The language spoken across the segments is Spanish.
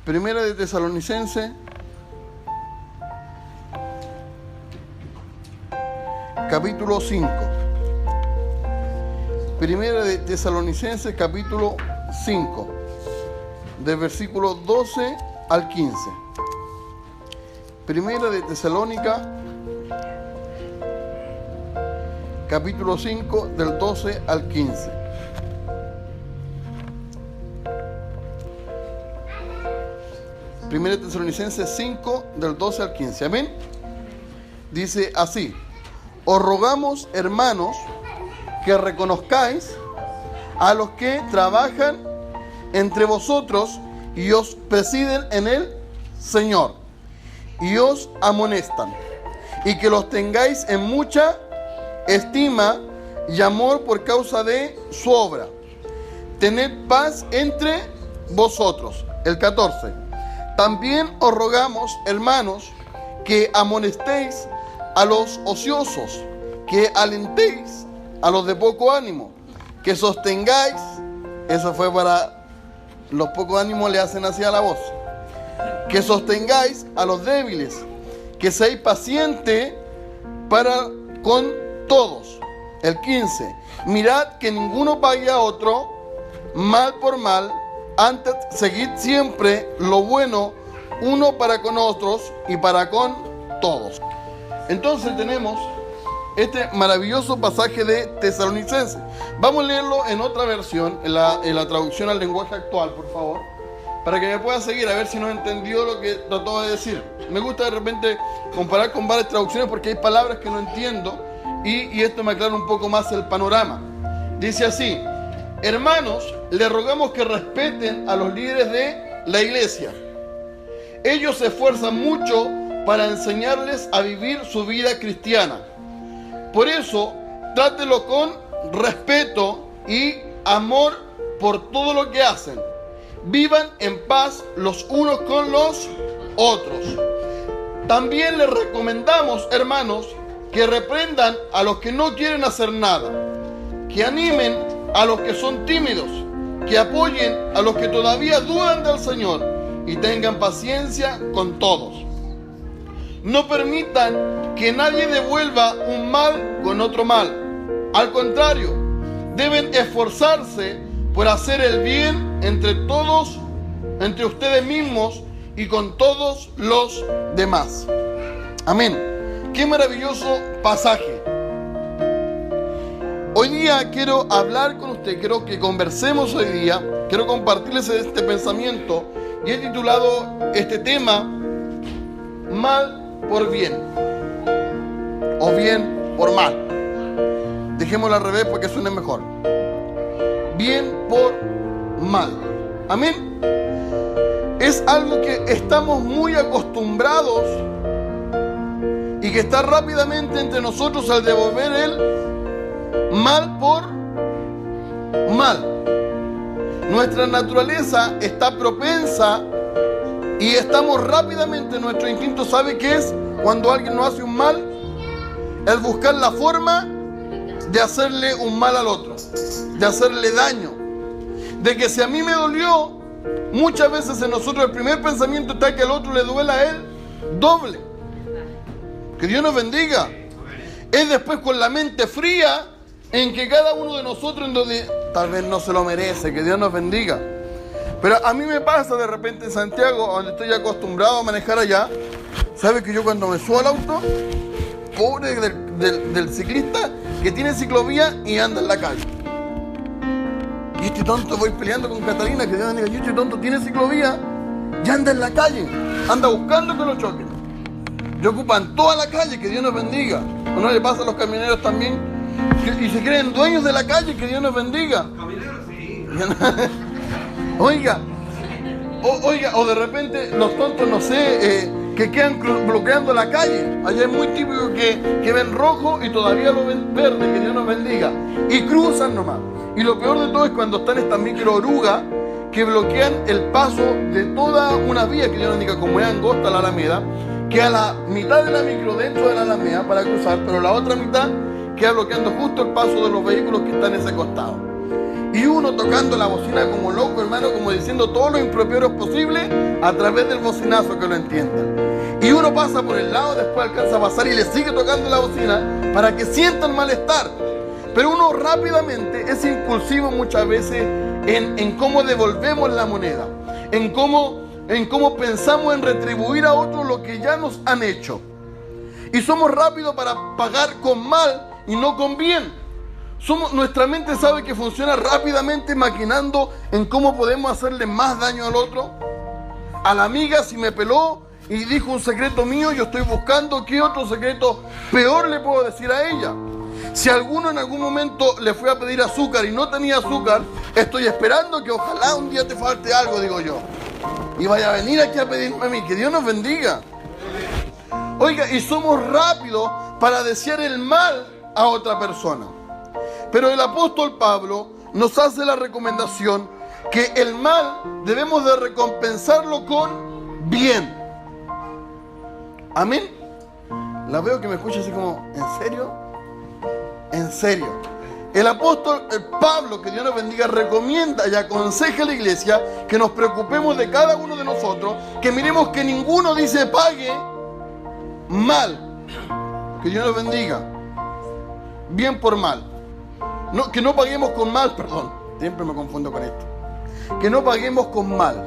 Primera de Tesalonicenses, capítulo 5. Primera de Tesalonicenses, capítulo 5, de versículo 12 al 15. Primera de Tesalónica, capítulo 5, del 12 al 15. Primera de Tesalonicenses 5, del 12 al 15. Amén. Dice así: os rogamos, hermanos, que reconozcáis a los que trabajan entre vosotros y os presiden en el Señor y os amonestan, y que los tengáis en mucha estima y amor por causa de su obra. Tened paz entre vosotros. El 14. También os rogamos, hermanos, que amonestéis a los ociosos, que alentéis a los de poco ánimo, que sostengáis. Eso fue para los pocos ánimos, le hacen así a la voz. Que sostengáis a los débiles, que seáis pacientes para con todos. El 15. Mirad que ninguno pague a otro mal por mal, antes seguid siempre lo bueno uno para con otros y para con todos. Entonces tenemos este maravilloso pasaje de Tesalonicenses. Vamos a leerlo en otra versión, en la traducción al lenguaje actual, por favor, para que me pueda seguir, a ver si no entendió lo que trató de decir. Me gusta de repente comparar con varias traducciones porque hay palabras que no entiendo y esto me aclara un poco más el panorama. Dice así: hermanos, les rogamos que respeten a los líderes de la iglesia. Ellos se esfuerzan mucho para enseñarles a vivir su vida cristiana. Por eso, trátelo con respeto y amor por todo lo que hacen. Vivan en paz los unos con los otros. También les recomendamos, hermanos, que reprendan a los que no quieren hacer nada, que animen a los que son tímidos, que apoyen a los que todavía dudan del Señor y tengan paciencia con todos. No permitan que nadie devuelva un mal con otro mal. Al contrario, deben esforzarse por hacer el bien entre todos, entre ustedes mismos y con todos los demás. Amén. Qué maravilloso pasaje. Hoy día quiero hablar con usted, quiero que conversemos hoy día, quiero compartirles este pensamiento y he titulado este tema mal por bien o bien por mal. Dejémoslo al revés porque suene mejor. Bien por mal. Amén. Es algo que estamos muy acostumbrados y que está rápidamente entre nosotros al devolver el mal por mal. Nuestra naturaleza está propensa y estamos rápidamente, nuestro instinto sabe qué es cuando alguien nos hace un mal, el buscar la forma de hacerle un mal al otro, de hacerle daño, de que si a mí me dolió, muchas veces en nosotros el primer pensamiento está que al otro le duela a él doble. Que Dios nos bendiga. Es después con la mente fría en que cada uno de nosotros, en donde tal vez no se lo merece, que Dios nos bendiga. Pero a mí me pasa de repente en Santiago, donde estoy acostumbrado a manejar allá. ¿Sabes que yo cuando me subo al auto, pobre del ciclista que tiene ciclovía y anda en la calle? Y este tonto, voy peleando con Catalina, que Dios bendiga, y este tonto tiene ciclovía y anda en la calle, anda buscando que lo choquen. Y ocupan toda la calle, que Dios nos bendiga. ¿O no le pasa a los camioneros también? Y se creen dueños de la calle, que Dios nos bendiga. Camioneros, sí. Oiga, o de repente los tontos, no sé, que quedan bloqueando la calle. Allá es muy típico que ven rojo y todavía lo ven verde, que Dios nos bendiga. Y cruzan nomás. Y lo peor de todo es cuando están estas microorugas que bloquean el paso de toda una vía, que Dios nos bendiga, como es angosta la Alameda, que a la mitad de la micro dentro de la Alameda para cruzar, pero la otra mitad queda bloqueando justo el paso de los vehículos que están en ese costado. Y uno tocando la bocina como loco, hermano, como diciendo todos los improperios posibles a través del bocinazo que lo entiendan. Y uno pasa por el lado, después alcanza a pasar y le sigue tocando la bocina para que sientan malestar. Pero uno rápidamente es impulsivo muchas veces en cómo devolvemos la moneda, en cómo pensamos en retribuir a otros lo que ya nos han hecho. Y somos rápidos para pagar con mal y no con bien. Nuestra mente sabe que funciona rápidamente maquinando en cómo podemos hacerle más daño al otro. A la amiga, si me peló y dijo un secreto mío, yo estoy buscando qué otro secreto peor le puedo decir a ella. Si alguno en algún momento le fue a pedir azúcar y no tenía azúcar, estoy esperando que ojalá un día te falte algo, digo yo. Y vaya a venir aquí a pedirme a mí, que Dios nos bendiga. Oiga, y somos rápidos para desear el mal a otra persona. Pero el apóstol Pablo nos hace la recomendación que el mal debemos de recompensarlo con bien. Amén. La veo que me escucha así como, ¿en serio? En serio. El apóstol Pablo, que Dios nos bendiga, recomienda y aconseja a la iglesia que nos preocupemos de cada uno de nosotros, que miremos que ninguno dice pague mal. Que Dios nos bendiga. Bien por mal. No, que no paguemos con mal, perdón. Siempre me confundo con esto. Que no paguemos con mal.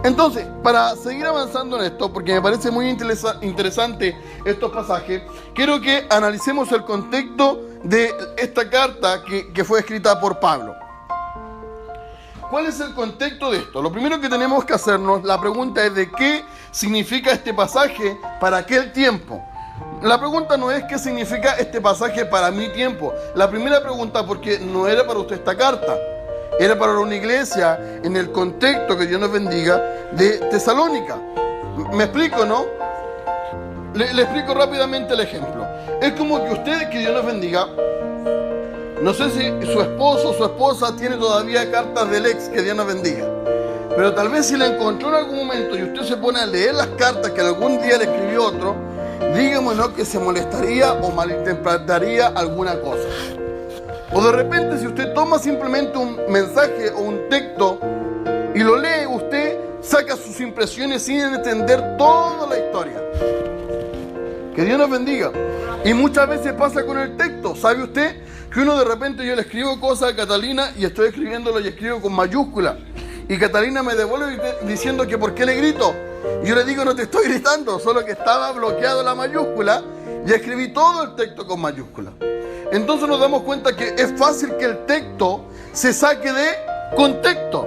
Entonces, para seguir avanzando en esto, porque me parece muy interesante estos pasajes, quiero que analicemos el contexto de esta carta que fue escrita por Pablo. ¿Cuál es el contexto de esto? Lo primero que tenemos que hacernos, la pregunta es de qué significa este pasaje para aquel tiempo. La pregunta no es qué significa este pasaje para mi tiempo. La primera pregunta, porque no era para usted esta carta, era para una iglesia en el contexto, que Dios nos bendiga, de Tesalónica. ¿Me explico, no? Le explico rápidamente el ejemplo. Es como que usted, que Dios nos bendiga, no sé si su esposo o su esposa tiene todavía cartas del ex, que Dios nos bendiga, pero tal vez si la encontró en algún momento y usted se pone a leer las cartas que algún día le escribió otro, dígame, ¿no?, que se molestaría o malinterpretaría alguna cosa. O de repente, si usted toma simplemente un mensaje o un texto y lo lee, usted saca sus impresiones sin entender toda la historia. Que Dios nos bendiga. Y muchas veces pasa con el texto. ¿Sabe usted que uno de repente, yo le escribo cosas a Catalina y estoy escribiéndolo y escribo con mayúscula? Y Catalina me devuelve diciendo que ¿por qué le grito? Y yo le digo, no te estoy gritando, solo que estaba bloqueado la mayúscula y escribí todo el texto con mayúscula. Entonces nos damos cuenta que es fácil que el texto se saque de contexto.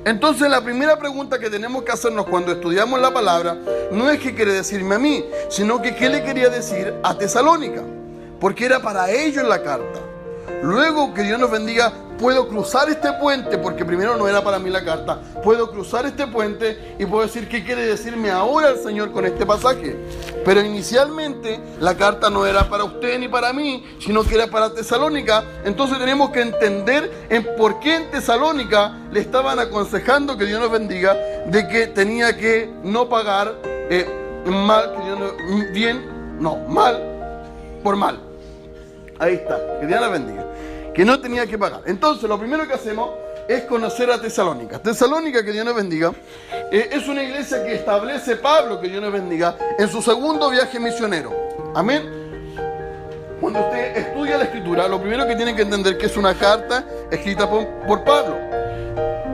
Entonces la primera pregunta que tenemos que hacernos cuando estudiamos la palabra no es qué quiere decirme a mí, sino que qué le quería decir a Tesalónica, porque era para ellos la carta. Luego, que Dios nos bendiga, puedo cruzar este puente, porque primero no era para mí la carta. Puedo cruzar este puente y puedo decir qué quiere decirme ahora el Señor con este pasaje. Pero inicialmente la carta no era para usted ni para mí, sino que era para Tesalónica. Entonces tenemos que entender en por qué en Tesalónica le estaban aconsejando, que Dios nos bendiga, de que tenía que no pagar mal, que Dios mal por mal. Ahí está, que Dios nos bendiga. Que no tenía que pagar. Entonces, lo primero que hacemos es conocer a Tesalónica. Tesalónica, que Dios nos bendiga, es una iglesia que establece Pablo, que Dios nos bendiga, en su segundo viaje misionero. Amén. Cuando usted estudia la Escritura, lo primero que tiene que entender que es una carta escrita por Pablo.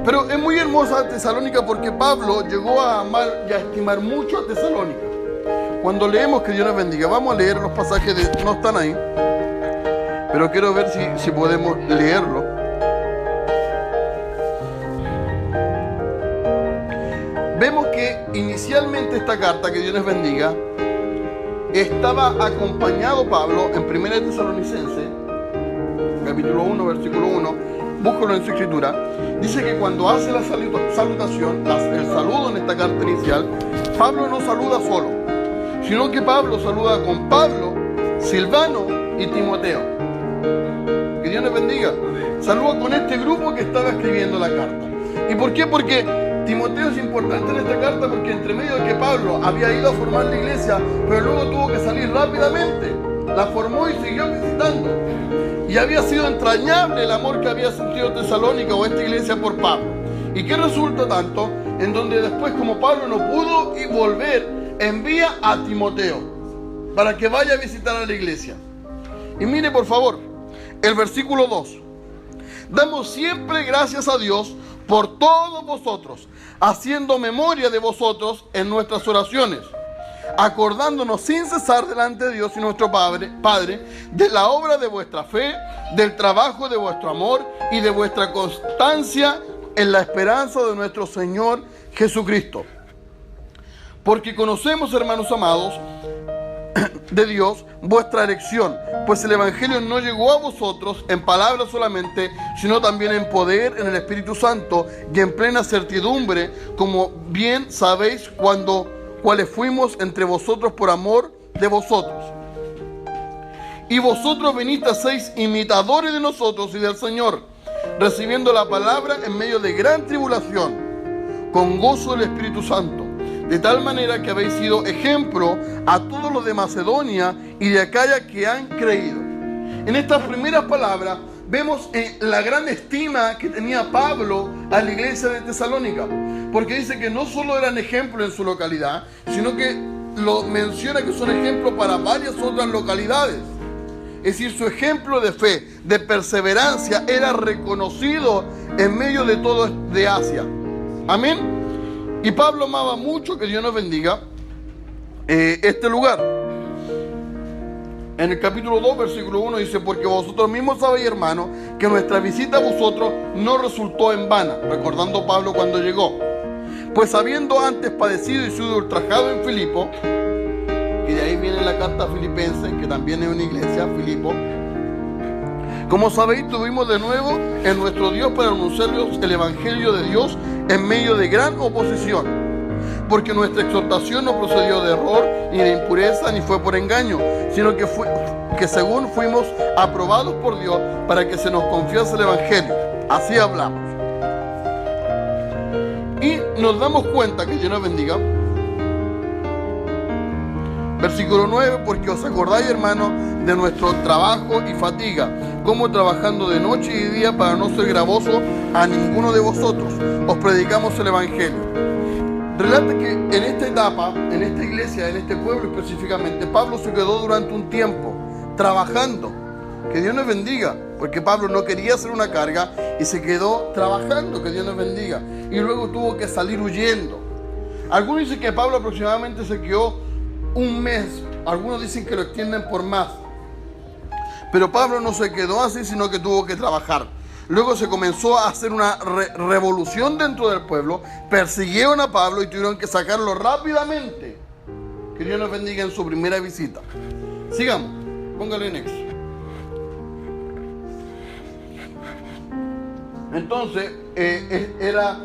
Pero es muy hermosa Tesalónica porque Pablo llegó a amar y a estimar mucho a Tesalónica. Cuando leemos, que Dios nos bendiga, vamos a leer los pasajes, no están ahí, pero quiero ver si podemos leerlo. Vemos que inicialmente esta carta, que Dios nos bendiga, estaba acompañado Pablo en 1 Tesalonicenses, capítulo 1, versículo 1, búscalo en su escritura. Dice que cuando hace la salutación, el saludo en esta carta inicial, Pablo no saluda solo, sino que Pablo saluda con Pablo, Silvano y Timoteo. Que Dios nos bendiga. Saluda con este grupo que estaba escribiendo la carta. ¿Y por qué? Porque Timoteo es importante en esta carta, porque entre medio de que Pablo había ido a formar la iglesia, pero luego tuvo que salir rápidamente, la formó y siguió visitando. Y había sido entrañable el amor que había sentido Tesalónica o esta iglesia por Pablo. ¿Y qué resulta tanto? en donde después, como Pablo no pudo y volver, envía a Timoteo para que vaya a visitar a la iglesia. Y mire por favor, el versículo 2. Damos siempre gracias a Dios por todos vosotros, haciendo memoria de vosotros en nuestras oraciones, acordándonos sin cesar delante de Dios y nuestro Padre, de la obra de vuestra fe, del trabajo de vuestro amor y de vuestra constancia en la esperanza de nuestro Señor Jesucristo. Porque conocemos, hermanos amados, de Dios, vuestra elección, pues el Evangelio no llegó a vosotros en palabras solamente, sino también en poder, en el Espíritu Santo y en plena certidumbre, como bien sabéis cuáles fuimos entre vosotros por amor de vosotros. Y vosotros venisteis imitadores de nosotros y del Señor, recibiendo la palabra en medio de gran tribulación, con gozo del Espíritu Santo, de tal manera que habéis sido ejemplo a todos los de Macedonia y de Acaya que han creído. En estas primeras palabras vemos la gran estima que tenía Pablo a la iglesia de Tesalónica, porque dice que no solo eran ejemplo en su localidad, sino que lo menciona que son ejemplos para varias otras localidades. Es decir, su ejemplo de fe, de perseverancia, era reconocido en medio de todo de Asia. Amén. Y Pablo amaba mucho, que Dios nos bendiga, este lugar. En el capítulo 2, versículo 1 dice: porque vosotros mismos sabéis, hermanos, que nuestra visita a vosotros no resultó en vana, recordando Pablo cuando llegó. Pues habiendo antes padecido y sido ultrajado en Filipo, y de ahí viene la carta a Filipenses, que también es una iglesia, Filipo. Como sabéis, tuvimos de nuevo en nuestro Dios para anunciarles el Evangelio de Dios en medio de gran oposición, porque nuestra exhortación no procedió de error, ni de impureza, ni fue por engaño, sino que según fuimos aprobados por Dios para que se nos confiase el Evangelio. Así hablamos. Y nos damos cuenta, que Dios nos bendiga, versículo 9, porque os acordáis, hermanos, de nuestro trabajo y fatiga, como trabajando de noche y de día para no ser gravoso a ninguno de vosotros, os predicamos el Evangelio. Relata que en esta etapa, en esta iglesia, en este pueblo específicamente, Pablo se quedó durante un tiempo trabajando. Que Dios nos bendiga, porque Pablo no quería hacer una carga y se quedó trabajando, que Dios nos bendiga. Y luego tuvo que salir huyendo. Algunos dicen que Pablo aproximadamente se quedó un mes, algunos dicen que lo extienden por más. Pero Pablo no se quedó así, sino que tuvo que trabajar. Luego se comenzó a hacer una revolución dentro del pueblo, persiguieron a Pablo y tuvieron que sacarlo rápidamente. Que Dios nos bendiga en su primera visita. Sigamos, póngale next. Entonces, era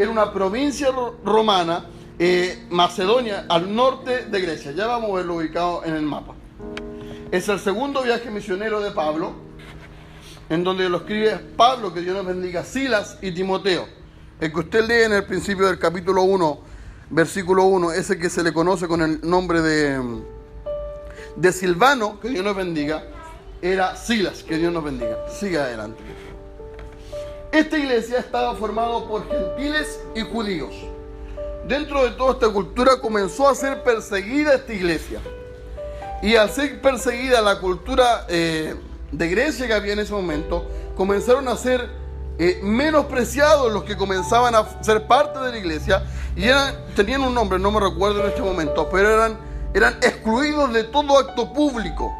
una provincia romana, Macedonia, al norte de Grecia. Ya vamos a verlo ubicado en el mapa. Es el segundo viaje misionero de Pablo, en donde lo escribe Pablo, que Dios nos bendiga, Silas y Timoteo. El que usted lee en el principio del capítulo 1, versículo 1, ese que se le conoce con el nombre de Silvano, que Dios nos bendiga, era Silas, que Dios nos bendiga. Siga adelante. Esta iglesia estaba formada por gentiles y judíos. Dentro de toda esta cultura comenzó a ser perseguida esta iglesia. Y al ser perseguida la cultura de Grecia que había en ese momento, comenzaron a ser menospreciados los que comenzaban a ser parte de la iglesia. Y tenían un nombre, no me recuerdo en este momento, pero eran excluidos de todo acto público.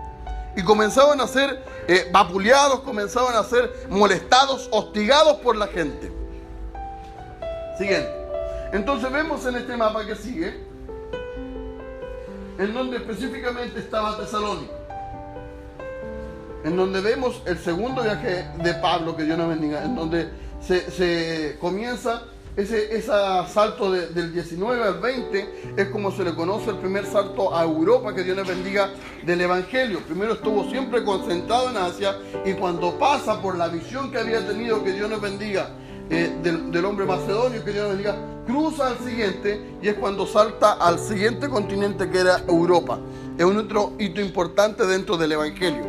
Y comenzaban a ser vapuleados, comenzaban a ser molestados, hostigados por la gente. Siguiente. Entonces vemos en este mapa que sigue, en donde específicamente estaba Tesalónica, en donde vemos el segundo viaje de Pablo, que Dios nos bendiga, en donde se comienza ese salto del 19 al 20, es como se le conoce el primer salto a Europa, que Dios nos bendiga, del Evangelio. Primero estuvo siempre concentrado en Asia, y cuando pasa por la visión que había tenido, que Dios nos bendiga, del hombre macedonio, que Dios nos bendiga, cruza al siguiente, y es cuando salta al siguiente continente, que era Europa. Es un otro hito importante dentro del Evangelio.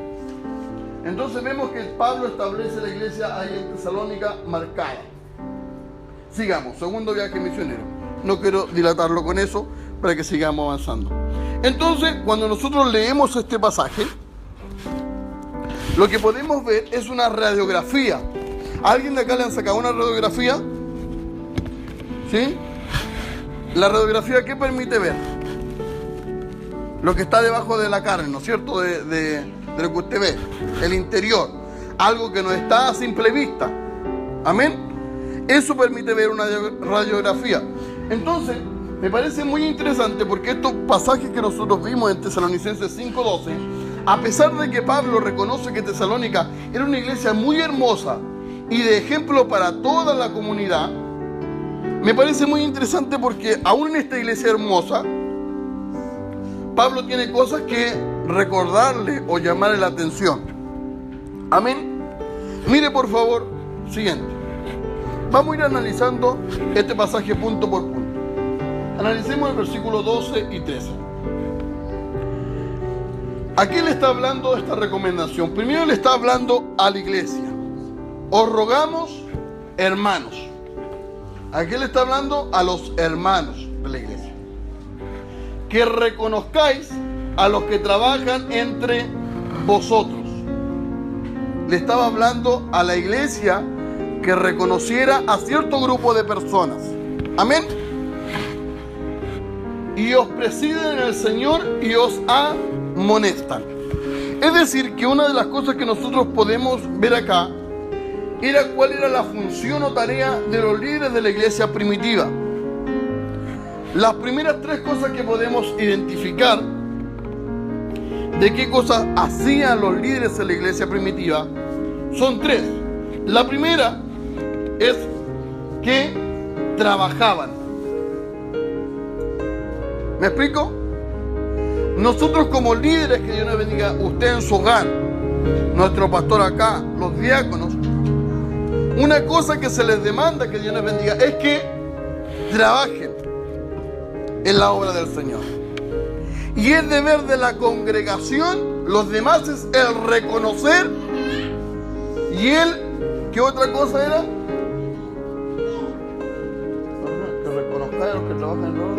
Entonces vemos que Pablo establece la iglesia ahí en Tesalónica marcada. Sigamos, segundo viaje misionero. no quiero dilatarlo con eso para que sigamos avanzando. Entonces, cuando nosotros leemos este pasaje, lo que podemos ver es una radiografía. ¿A alguien de acá le han sacado una radiografía? ¿Sí? La radiografía, ¿qué permite ver? Lo que está debajo de la carne, ¿no es cierto? De lo que usted ve, el interior. Algo que no está a simple vista. ¿Amén? Eso permite ver una radiografía. Entonces, me parece muy interesante porque estos pasajes que nosotros vimos en Tesalonicenses 5:12, a pesar de que Pablo reconoce que Tesalónica era una iglesia muy hermosa y de ejemplo para toda la comunidad, me parece muy interesante porque aún en esta iglesia hermosa, Pablo tiene cosas que recordarle o llamarle la atención. Amén. Mire por favor, siguiente. Vamos a ir analizando este pasaje punto por punto. Analicemos el versículo 12 y 13. Aquí le está hablando de esta recomendación. Primero le está hablando a la iglesia. Os rogamos, hermanos. Aquí le está hablando a los hermanos de la iglesia. Que reconozcáis a los que trabajan entre vosotros. Le estaba hablando a la iglesia que reconociera a cierto grupo de personas. Amén. Y os presiden en el Señor y os amonestan. Es decir, que una de las cosas que nosotros podemos ver acá era cuál era la función o tarea de los líderes de la iglesia primitiva. Las primeras tres cosas que podemos identificar de qué cosas hacían los líderes de la iglesia primitiva son tres. La primera es que trabajaban. ¿Me explico? Nosotros como líderes, que Dios nos bendiga, usted en su hogar, nuestro pastor acá, los diáconos, una cosa que se les demanda, que Dios nos bendiga, es que trabajen en la obra del Señor. Y el deber de la congregación, los demás, es el reconocer. Y ¿qué otra cosa era? Que reconozcan a los que trabajan en la obra.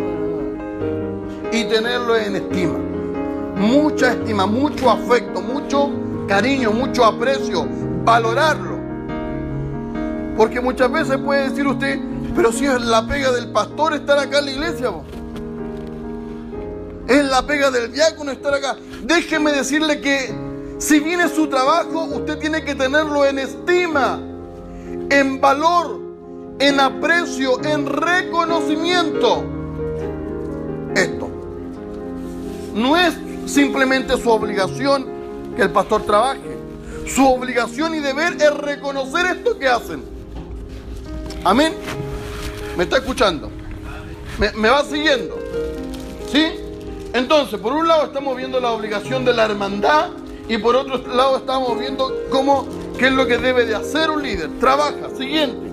Y tenerlo en estima. Mucha estima, mucho afecto, mucho cariño, mucho aprecio. Valorarlo. Porque muchas veces puede decir usted, pero si es la pega del pastor estar acá en la iglesia, ¿vos? Es la pega del diácono estar acá. Déjeme decirle que si viene su trabajo, usted tiene que tenerlo en estima, en valor, en aprecio, en reconocimiento. Esto no es simplemente su obligación que el pastor trabaje. Su obligación y deber es reconocer esto que hacen. Amén. ¿Me está escuchando? ¿Me va siguiendo? ¿Sí? Entonces, por un lado estamos viendo la obligación de la hermandad y por otro lado estamos viendo qué es lo que debe de hacer un líder. Trabaja. Siguiente.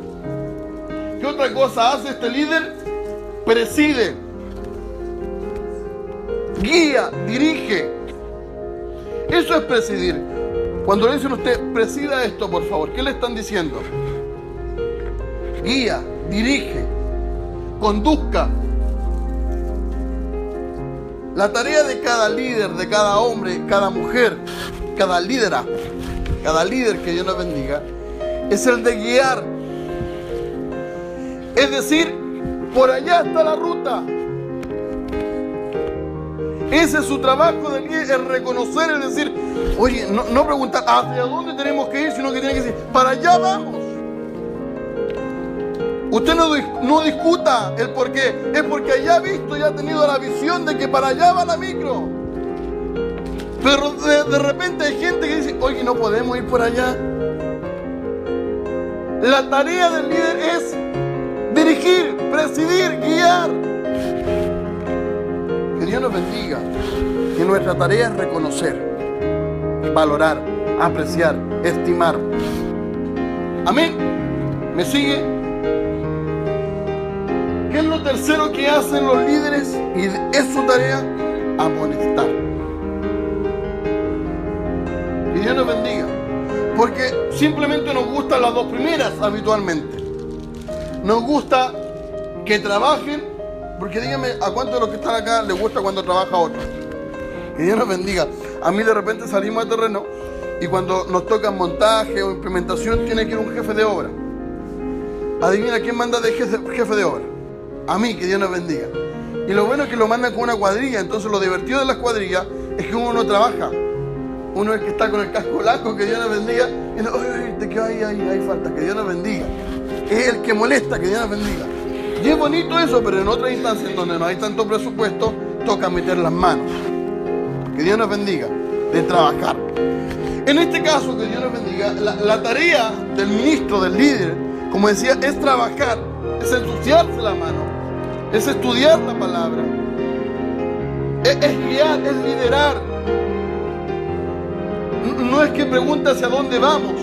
¿Qué otra cosa hace este líder? Preside, guía, dirige. Eso es presidir. Cuando le dicen a usted, presida esto, por favor, ¿qué le están diciendo? Guía, dirige, conduzca. La tarea de cada líder, de cada hombre, cada mujer, cada líder que Dios nos bendiga, es el de guiar. Es decir, por allá está la ruta. Ese es su trabajo de líder, el reconocer, es decir, oye, no preguntar hacia dónde tenemos que ir, sino que tiene que decir, para allá vamos. Usted no discuta el por qué, es porque allá ha visto y ha tenido la visión de que para allá va la micro. Pero de repente hay gente que dice, oye, no podemos ir por allá. La tarea del líder es dirigir, presidir, guiar. Que Dios nos bendiga. Que nuestra tarea es reconocer, valorar, apreciar, estimar. Amén. ¿Me sigue? ¿Qué es lo tercero que hacen los líderes? Y es su tarea, amonestar. Que Dios nos bendiga. Porque simplemente nos gustan las dos primeras habitualmente. Nos gusta que trabajen Porque díganme, ¿a cuántos de los que están acá les gusta cuando trabaja otro? Que Dios nos bendiga. A mí de repente salimos a terreno y cuando nos toca montaje o implementación tiene que ir un jefe de obra. Adivina quién manda de jefe de obra. A mí, que Dios nos bendiga. Y lo bueno es que lo mandan con una cuadrilla. Entonces lo divertido de las cuadrillas es que uno no trabaja. Uno es el que está con el casco blanco, que Dios nos bendiga. Y no, te quedo ahí falta, que Dios nos bendiga. Es el que molesta, que Dios nos bendiga. Y es bonito eso, pero en otras instancias en donde no hay tanto presupuesto, toca meter las manos. Que Dios nos bendiga, de trabajar. En este caso, que Dios nos bendiga, la tarea del ministro, del líder, como decía, es trabajar, es ensuciarse la mano, es estudiar la palabra, es guiar, es liderar. No es que pregunte hacia dónde vamos,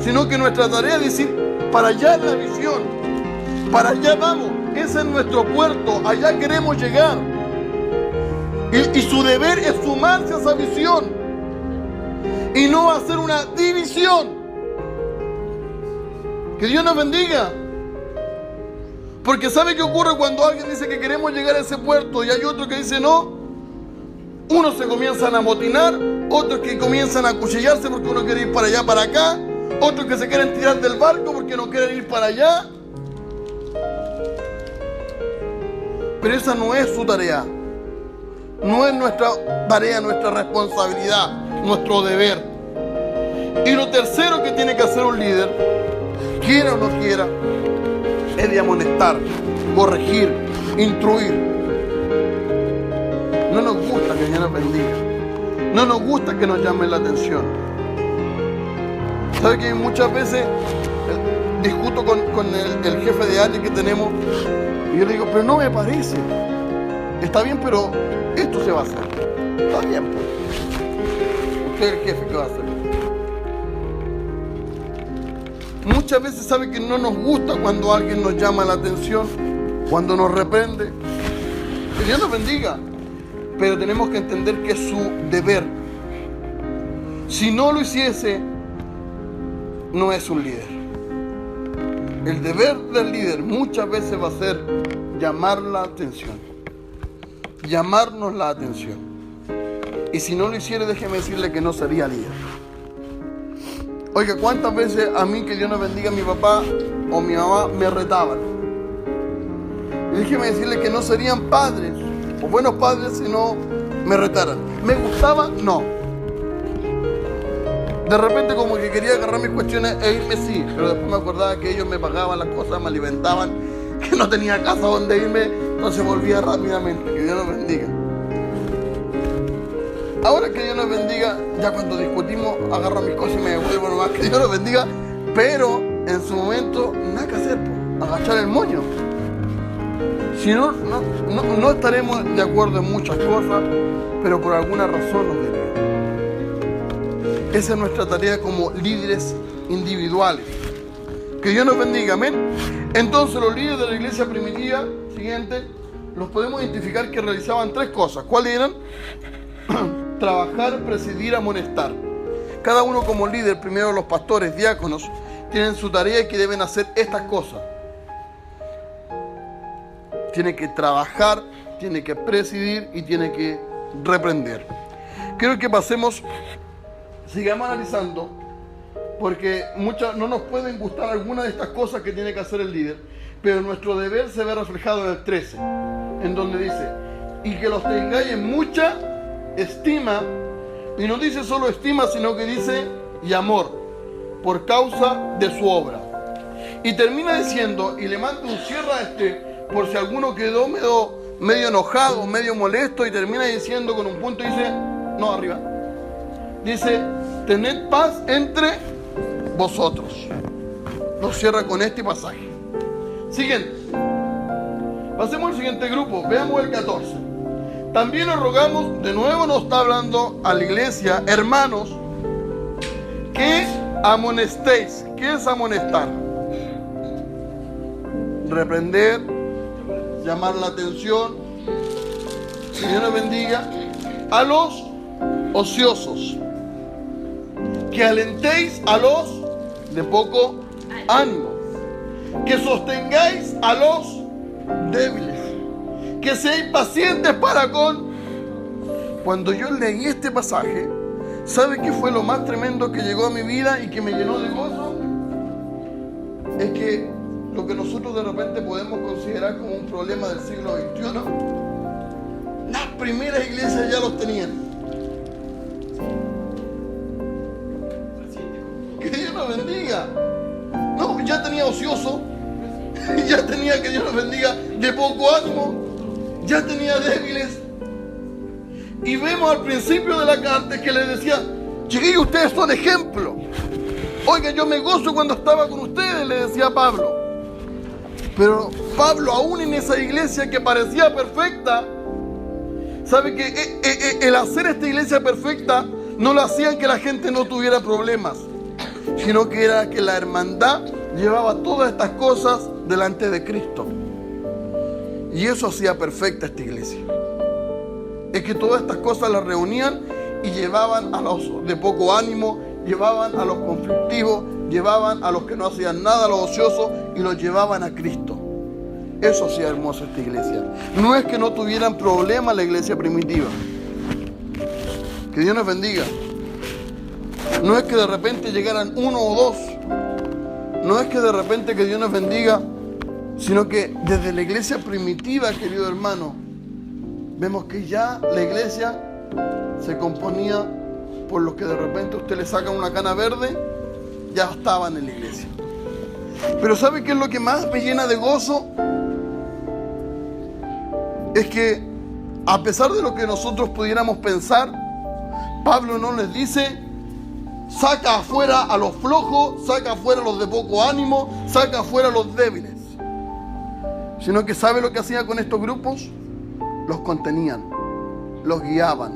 sino que nuestra tarea es decir, para allá es la visión, para allá vamos, ese es nuestro puerto, allá queremos llegar. Y su deber es sumarse a esa visión y no hacer una división. Que Dios nos bendiga. Porque ¿sabe qué ocurre cuando alguien dice que queremos llegar a ese puerto y hay otro que dice no? Unos se comienzan a amotinar, otros que comienzan a acuchillarse porque uno quiere ir para allá, para acá, otros que se quieren tirar del barco porque no quieren ir para allá. Pero esa no es su tarea. No es nuestra tarea, nuestra responsabilidad, nuestro deber. Y lo tercero que tiene que hacer un líder, quiera o no quiera, es de amonestar, corregir, instruir. No nos gusta que Dios nos bendiga. No nos gusta que nos llamen la atención. ¿Sabe que muchas veces discuto con el jefe de área que tenemos y yo le digo, pero no me parece. Está bien, pero esto se va a hacer. Está bien, pues. Usted es el jefe, ¿qué va a hacer? Muchas veces sabe que no nos gusta cuando alguien nos llama la atención, cuando nos reprende. Que Dios nos bendiga. Pero tenemos que entender que es su deber. Si no lo hiciese, no es un líder. El deber del líder muchas veces va a ser llamar la atención. Llamarnos la atención. Y si no lo hiciera, déjeme decirle que no sería líder. Oiga, ¿cuántas veces a mí, que Dios nos bendiga, mi papá o mi mamá me retaban? Y déjeme decirle que no serían padres o buenos padres si no me retaran. ¿Me gustaba? No. De repente como que quería agarrar mis cuestiones e irme, sí, pero después me acordaba que ellos me pagaban las cosas, me alimentaban, que no tenía casa donde irme, entonces volvía rápidamente. Que Dios nos bendiga. Ahora, que Dios nos bendiga, ya cuando discutimos, agarro mis cosas y me devuelvo nomás. Que Dios nos bendiga, pero en su momento nada que hacer, agachar el moño. Si no, no estaremos de acuerdo en muchas cosas, pero por alguna razón nos debemos. Esa es nuestra tarea como líderes individuales. Que Dios nos bendiga, amén. Entonces los líderes de la iglesia primitiva, siguiente, los podemos identificar que realizaban tres cosas. ¿Cuáles eran? Trabajar, presidir, amonestar. Cada uno como líder, primero los pastores, diáconos, tienen su tarea y que deben hacer estas cosas. Tiene que trabajar, tiene que presidir y tiene que reprender. Quiero que pasemos, sigamos analizando, porque no nos pueden gustar algunas de estas cosas que tiene que hacer el líder, pero nuestro deber se ve reflejado en el 13, en donde dice, y que los tengáis en mucha estima, y no dice solo estima, sino que dice y amor, por causa de su obra. Y termina diciendo, y le manda un cierre a por si alguno quedó medio enojado, medio molesto, y termina diciendo con un punto, dice, no, arriba, dice, tened paz entre vosotros. Lo cierra con este pasaje. Siguiente. Pasemos al siguiente grupo, veamos el 14. También os rogamos, de nuevo nos está hablando a la iglesia, hermanos, que amonestéis. ¿Qué es amonestar? Reprender, llamar la atención, que Dios nos bendiga, a los ociosos, que alentéis a los de poco ánimo, que sostengáis a los débiles, que seáis pacientes para con... Cuando yo leí este pasaje, ¿sabe qué fue lo más tremendo que llegó a mi vida y que me llenó de gozo? Es que lo que nosotros de repente podemos considerar como un problema del siglo XXI, las primeras iglesias ya los tenían. Que Dios nos bendiga. No, ya tenía ocioso, ya tenía, que Dios nos bendiga, de poco ánimo, ya tenía débiles. Y vemos al principio de la carta que le decía: chiquillos, ustedes son ejemplo. Oiga, yo me gozo cuando estaba con ustedes, le decía Pablo. Pero Pablo, aún en esa iglesia que parecía perfecta, sabe que el hacer esta iglesia perfecta no lo hacían que la gente no tuviera problemas, sino que era que la hermandad llevaba todas estas cosas delante de Cristo. Y eso hacía perfecta esta iglesia. Es que todas estas cosas las reunían y llevaban a los de poco ánimo, llevaban a los conflictivos, llevaban a los que no hacían nada, a los ociosos, y los llevaban a Cristo. Eso hacía hermoso esta iglesia. No es que no tuvieran problemas la iglesia primitiva. Que Dios nos bendiga. No es que de repente llegaran uno o dos. No es que de repente, que Dios nos bendiga, sino que desde la iglesia primitiva, querido hermano, vemos que ya la iglesia se componía por los que de repente usted le saca una cana verde, ya estaban en la iglesia. Pero ¿sabe qué es lo que más me llena de gozo? Es que a pesar de lo que nosotros pudiéramos pensar, Pablo no les dice: saca afuera a los flojos, saca afuera a los de poco ánimo, saca afuera a los débiles. Sino que ¿sabe lo que hacía con estos grupos? Los contenían, los guiaban,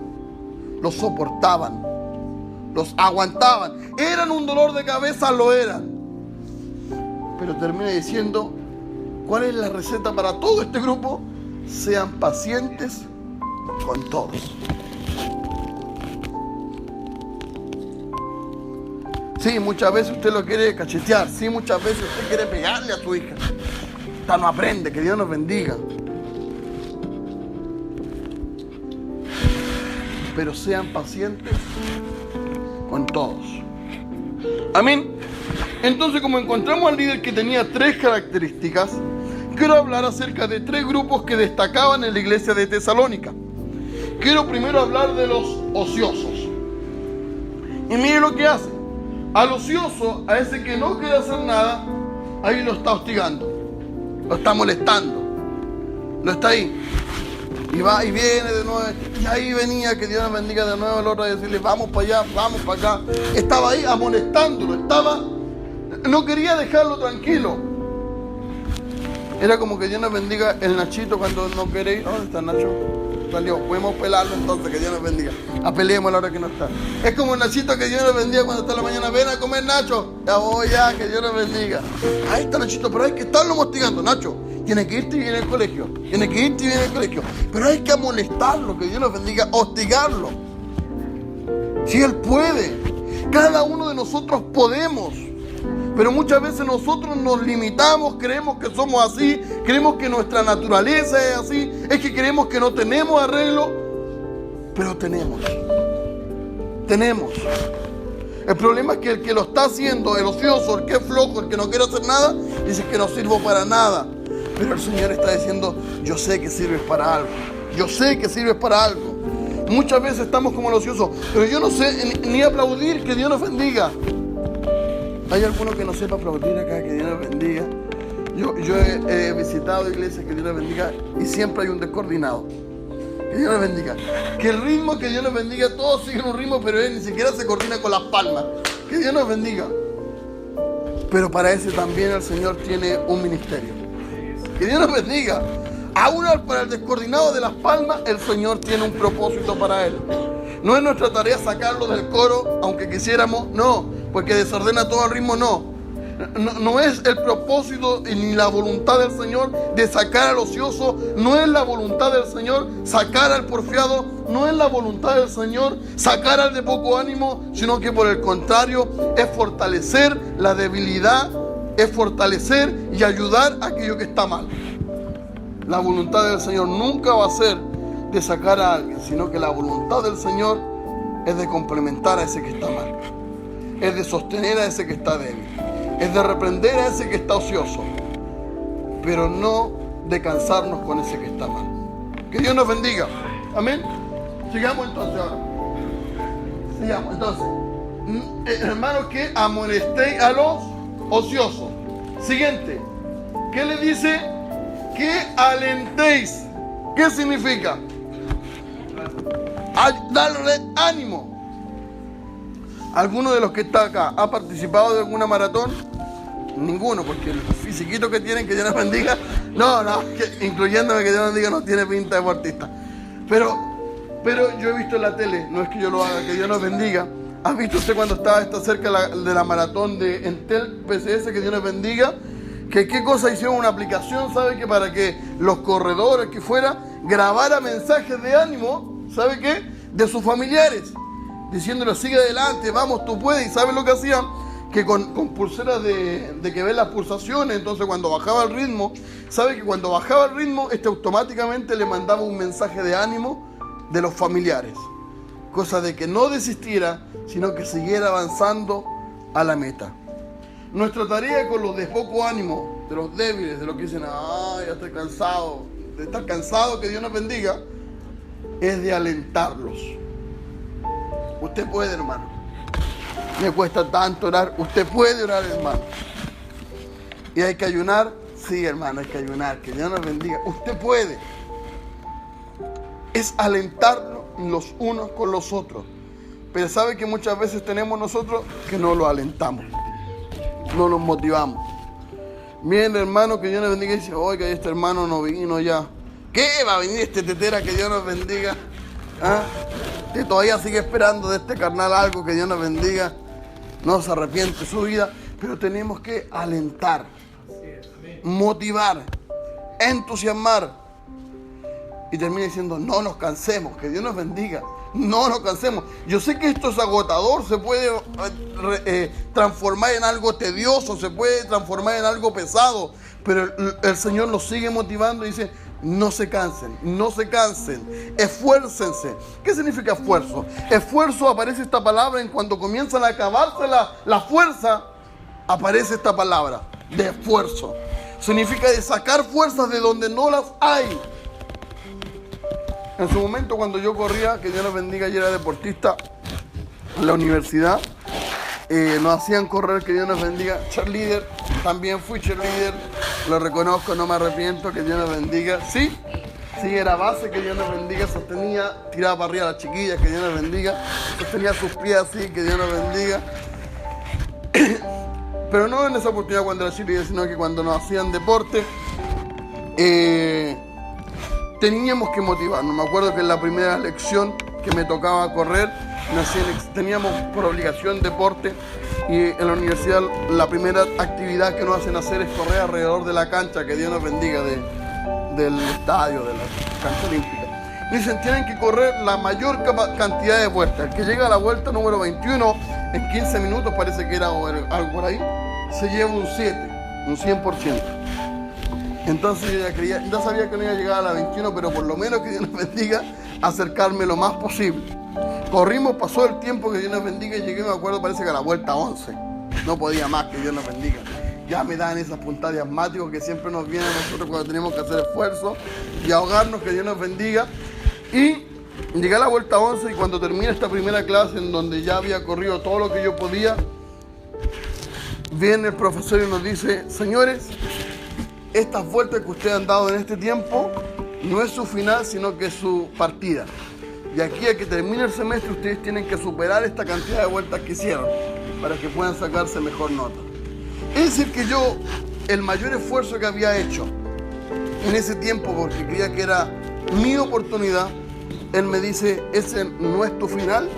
los soportaban, los aguantaban. Eran un dolor de cabeza, lo eran. Pero termina diciendo: ¿cuál es la receta para todo este grupo? Sean pacientes con todos. Sí, muchas veces usted lo quiere cachetear. Sí, muchas veces usted quiere pegarle a su hija. Esta no aprende, que Dios nos bendiga. Pero sean pacientes con todos. Amén. Entonces, como encontramos al líder que tenía tres características, quiero hablar acerca de tres grupos que destacaban en la iglesia de Tesalónica. Quiero primero hablar de los ociosos. Y mire lo que hace. Al ocioso, a ese que no quiere hacer nada, ahí lo está hostigando, lo está molestando, lo está ahí. Y va y viene de nuevo. Y ahí venía, que Dios nos bendiga, de nuevo el otro, a decirle: vamos para allá, vamos para acá. Estaba ahí amonestándolo, no quería dejarlo tranquilo. Era como que Dios nos bendiga el Nachito cuando no quiere ir. ¿Dónde está Nacho? Salió. Podemos pelarlo entonces, que Dios nos bendiga. Apelemos a la hora que no está. Es como el Nachito, que Dios nos bendiga cuando está en la mañana. Ven a comer, Nacho. Ya voy, ya, que Dios nos bendiga. Ahí está Nachito, pero hay que estarlo mostigando. Nacho, tiene que irte y viene al colegio. Tiene que irte y viene al colegio. Pero hay que amonestarlo, que Dios nos bendiga, hostigarlo. Si Él puede. Cada uno de nosotros podemos. Pero muchas veces nosotros nos limitamos, creemos que somos así, creemos que nuestra naturaleza es así, es que creemos que no tenemos arreglo, pero tenemos. El problema es que el que lo está haciendo, el ocioso, el que es flojo, el que no quiere hacer nada, dice que no sirvo para nada. Pero el Señor está diciendo: yo sé que sirves para algo, yo sé que sirves para algo. Muchas veces estamos como el ocioso, pero yo no sé ni aplaudir, que Dios nos bendiga. ¿Hay alguno que no sepa aplaudir acá? Que Dios nos bendiga. Yo he visitado iglesias, que Dios nos bendiga, y siempre hay un descoordinado. Que Dios nos bendiga. Que el ritmo, que Dios nos bendiga, todos siguen un ritmo, pero él ni siquiera se coordina con las palmas. Que Dios nos bendiga. Pero para ese también el Señor tiene un ministerio. Que Dios nos bendiga. Aún para el descoordinado de las palmas, el Señor tiene un propósito para él. No es nuestra tarea sacarlo del coro, aunque quisiéramos, no, porque desordena todo el ritmo, no. No es el propósito ni la voluntad del Señor de sacar al ocioso, no es la voluntad del Señor sacar al porfiado, no es la voluntad del Señor sacar al de poco ánimo, sino que por el contrario es fortalecer la debilidad, es fortalecer y ayudar a aquello que está mal. La voluntad del Señor nunca va a ser de sacar a alguien, sino que la voluntad del Señor es de complementar a ese que está mal, es de sostener a ese que está débil, es de reprender a ese que está ocioso, pero no de cansarnos con ese que está mal. Que Dios nos bendiga. Amén. Sigamos entonces ahora. Sigamos entonces. Hermanos, que amonestéis a los ociosos. Siguiente. ¿Qué le dice? Que alentéis. ¿Qué significa? Darle ánimo. ¿Alguno de los que está acá ha participado de alguna maratón? Ninguno, porque el fisiquito que tienen, que Dios nos bendiga, no, incluyéndome, que Dios nos bendiga, no tiene pinta de deportista. Pero yo he visto en la tele, no es que yo lo haga, que Dios nos bendiga. ¿Has visto usted cuando está cerca de la maratón de Entel PCS, que Dios nos bendiga? Que qué cosa hicieron, una aplicación, ¿sabe qué? Para que los corredores que fuera grabara mensajes de ánimo, ¿sabe qué? De sus familiares, diciéndole sigue adelante, vamos, tú puedes. ¿Y sabe lo que hacían? Que con pulseras de que ven las pulsaciones, entonces cuando bajaba el ritmo, ¿sabe que cuando bajaba el ritmo, automáticamente le mandaba un mensaje de ánimo de los familiares? Cosa de que no desistiera, sino que siguiera avanzando a la meta. Nuestra tarea con los de poco ánimo, de los débiles, de los que dicen, ya estoy cansado, de estar cansado, que Dios nos bendiga, es de alentarlos. Usted puede, hermano. Me cuesta tanto orar. Usted puede orar, hermano. ¿Y hay que ayunar? Sí, hermano, hay que ayunar. Que Dios nos bendiga. Usted puede. Es alentarnos los unos con los otros. Pero sabe que muchas veces tenemos nosotros que no los alentamos. No los motivamos. Miren, hermano, que Dios nos bendiga. Y dice, oiga, este hermano no vino ya. ¿Qué va a venir este tetera? Que Dios nos bendiga. ¿Ah? Que todavía sigue esperando de este carnal algo, que Dios nos bendiga. No se arrepiente su vida, pero tenemos que alentar, motivar, entusiasmar. Y termina diciendo, no nos cansemos, que Dios nos bendiga, no nos cansemos. Yo sé que esto es agotador, se puede transformar en algo tedioso, se puede transformar en algo pesado, pero el Señor nos sigue motivando y dice, no se cansen, no se cansen, esfuércense. ¿Qué significa esfuerzo? Esfuerzo, aparece esta palabra en cuando comienzan a acabarse la fuerza, aparece esta palabra de esfuerzo. Significa de sacar fuerzas de donde no las hay. En su momento, cuando yo corría, que Dios nos bendiga, y era deportista en la universidad, nos hacían correr, que Dios nos bendiga, cheerleader. También fui cheerleader, lo reconozco, no me arrepiento, que Dios nos bendiga. Sí, era base, que Dios nos bendiga, sostenía, tiraba para arriba a las chiquillas, que Dios nos bendiga, sostenía sus pies así, que Dios nos bendiga. Pero no en esa oportunidad cuando era cheerleader, sino que cuando nos hacían deporte, teníamos que motivarnos. Me acuerdo que en la primera lección que me tocaba correr, teníamos por obligación deporte, y en la universidad la primera actividad que nos hacen hacer es correr alrededor de la cancha, que Dios nos bendiga, del estadio, de la cancha olímpica. Dicen, tienen que correr la mayor cantidad de vueltas. El que llega a la vuelta número 21 en 15 minutos, parece que era algo por ahí, se lleva un 7, un 100%. Entonces yo ya sabía que no iba a llegar a la 21, pero por lo menos, que Dios nos bendiga, acercarme lo más posible. Corrimos, pasó el tiempo, que Dios nos bendiga, y llegué, me acuerdo, parece que a la vuelta 11. No podía más, que Dios nos bendiga. Ya me dan esas puntadas de asmáticos que siempre nos vienen a nosotros cuando tenemos que hacer esfuerzo y ahogarnos, que Dios nos bendiga. Y llegué a la vuelta 11, y cuando termina esta primera clase, en donde ya había corrido todo lo que yo podía, viene el profesor y nos dice, señores, estas vueltas que ustedes han dado en este tiempo no es su final, sino que es su partida. Y aquí, a que termine el semestre, ustedes tienen que superar esta cantidad de vueltas que hicieron para que puedan sacarse mejor nota. Es decir, que yo, el mayor esfuerzo que había hecho en ese tiempo, porque creía que era mi oportunidad, él me dice, ese no es tu final,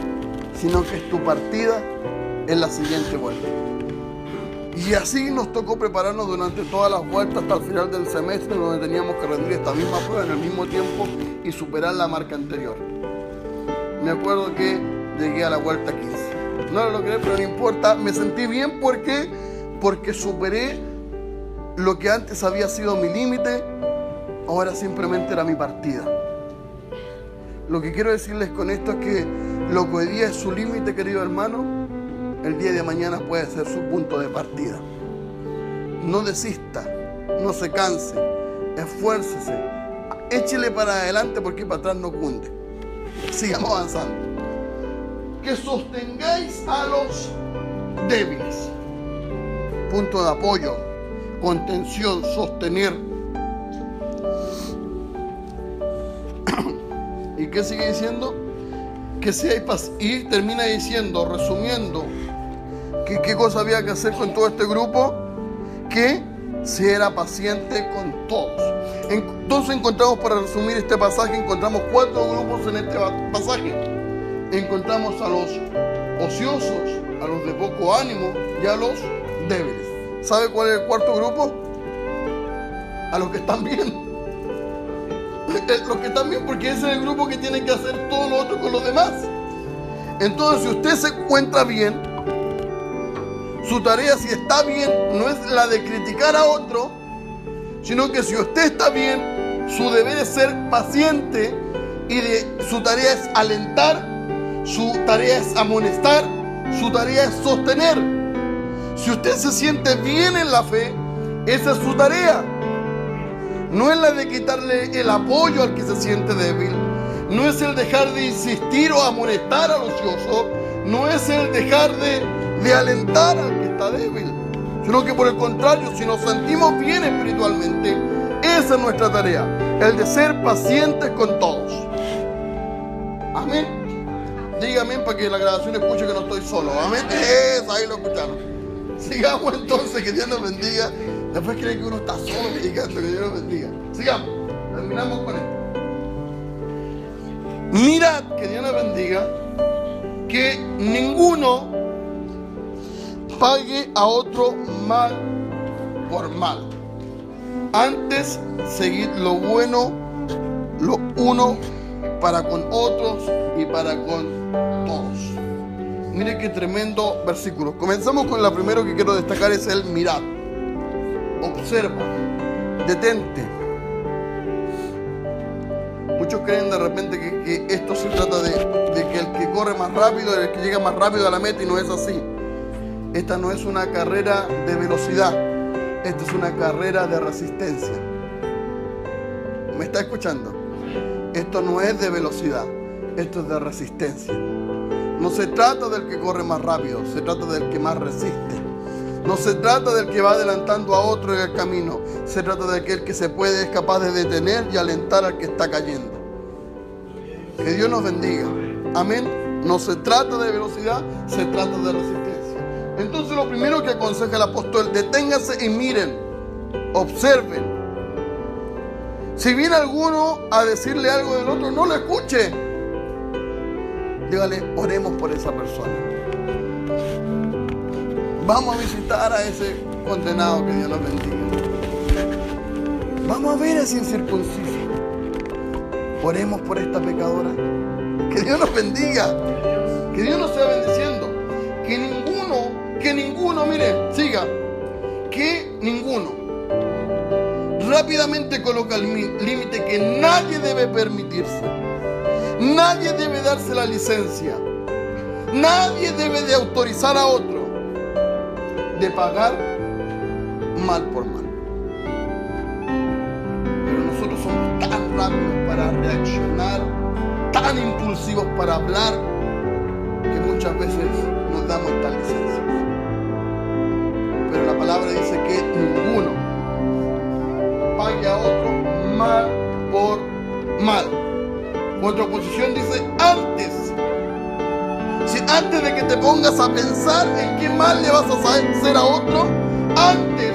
sino que es tu partida en la siguiente vuelta. Y así nos tocó prepararnos durante todas las vueltas hasta el final del semestre, donde teníamos que rendir esta misma prueba en el mismo tiempo y superar la marca anterior. Me acuerdo que llegué a la vuelta 15. No lo logré, pero no importa. Me sentí bien porque superé lo que antes había sido mi límite ahora simplemente era mi partida. Lo que quiero decirles con esto es que lo que hoy día es su límite, querido hermano, el día de mañana puede ser su punto de partida. No desista, no se canse, esfuércese, échele para adelante porque para atrás no cunde. Sigamos avanzando. Que sostengáis a los débiles. Punto de apoyo, contención, sostener. ¿Y qué sigue diciendo? Que seáis y termina diciendo, resumiendo, que qué cosa había que hacer con todo este grupo, que se era paciente con todos. Entonces encontramos, para resumir este pasaje, encontramos 4 grupos en este pasaje. Encontramos a los ociosos, a los de poco ánimo y a los débiles. ¿Sabe cuál es el 4.º grupo? A los que están bien. Los que están bien, porque ese es el grupo que tiene que hacer todo lo otro con los demás. Entonces, si usted se encuentra bien, su tarea, si está bien, no es la de criticar a otro, sino que si usted está bien, su deber es ser paciente y su tarea es alentar, su tarea es amonestar, su tarea es sostener. Si usted se siente bien en la fe, esa es su tarea. No es la de quitarle el apoyo al que se siente débil, no es el dejar de insistir o amonestar al ocioso, no es el dejar de alentar al que está débil, sino que por el contrario, si nos sentimos bien espiritualmente, esa es nuestra tarea, el de ser pacientes con todos. Amén. Diga amén para que la grabación escuche que no estoy solo. Amén. Ahí lo escucharon. Sigamos entonces, que Dios nos bendiga. Después creen que uno está solo predicando, que Dios nos bendiga. Sigamos, terminamos con esto. Mirad, que Dios nos bendiga, que ninguno pague a otro mal por mal. Antes, seguid lo bueno, lo uno para con otros y para con todos. Mire qué tremendo versículo. Comenzamos con la primero que quiero destacar, es el mirad. Observa, detente. Muchos creen de repente que esto se trata de que el que corre más rápido es el que llega más rápido a la meta, y no es así. Esta no es una carrera de velocidad, esta es una carrera de resistencia. ¿Me está escuchando? Esto no es de velocidad, esto es de resistencia. No se trata del que corre más rápido, se trata del que más resiste. No se trata del que va adelantando a otro en el camino, se trata de aquel que se puede, es capaz de detener y alentar al que está cayendo. Que Dios nos bendiga. Amén. No se trata de velocidad, se trata de resistencia. Entonces lo primero que aconseja el apóstol, deténganse y miren, observen. Si viene alguno a decirle algo del otro, no lo escuche. Dígale, oremos por esa persona. Vamos a visitar a ese condenado, que Dios nos bendiga. Vamos a ver a ese incircunciso. Oremos por esta pecadora. Que Dios nos bendiga. Que Dios nos sea bendiciendo. Que ninguno, mire, siga. Que ninguno rápidamente coloca el límite que nadie debe permitirse. Nadie debe darse la licencia. Nadie debe de autorizar a otro de pagar mal por mal. Pero nosotros somos tan rápidos para reaccionar, tan impulsivos para hablar, que muchas veces nos damos esta licencia. Pero la palabra dice que ninguno pague a otro mal por mal. Otra posición dice antes. Si antes de que te pongas a pensar en qué mal le vas a hacer a otro, antes,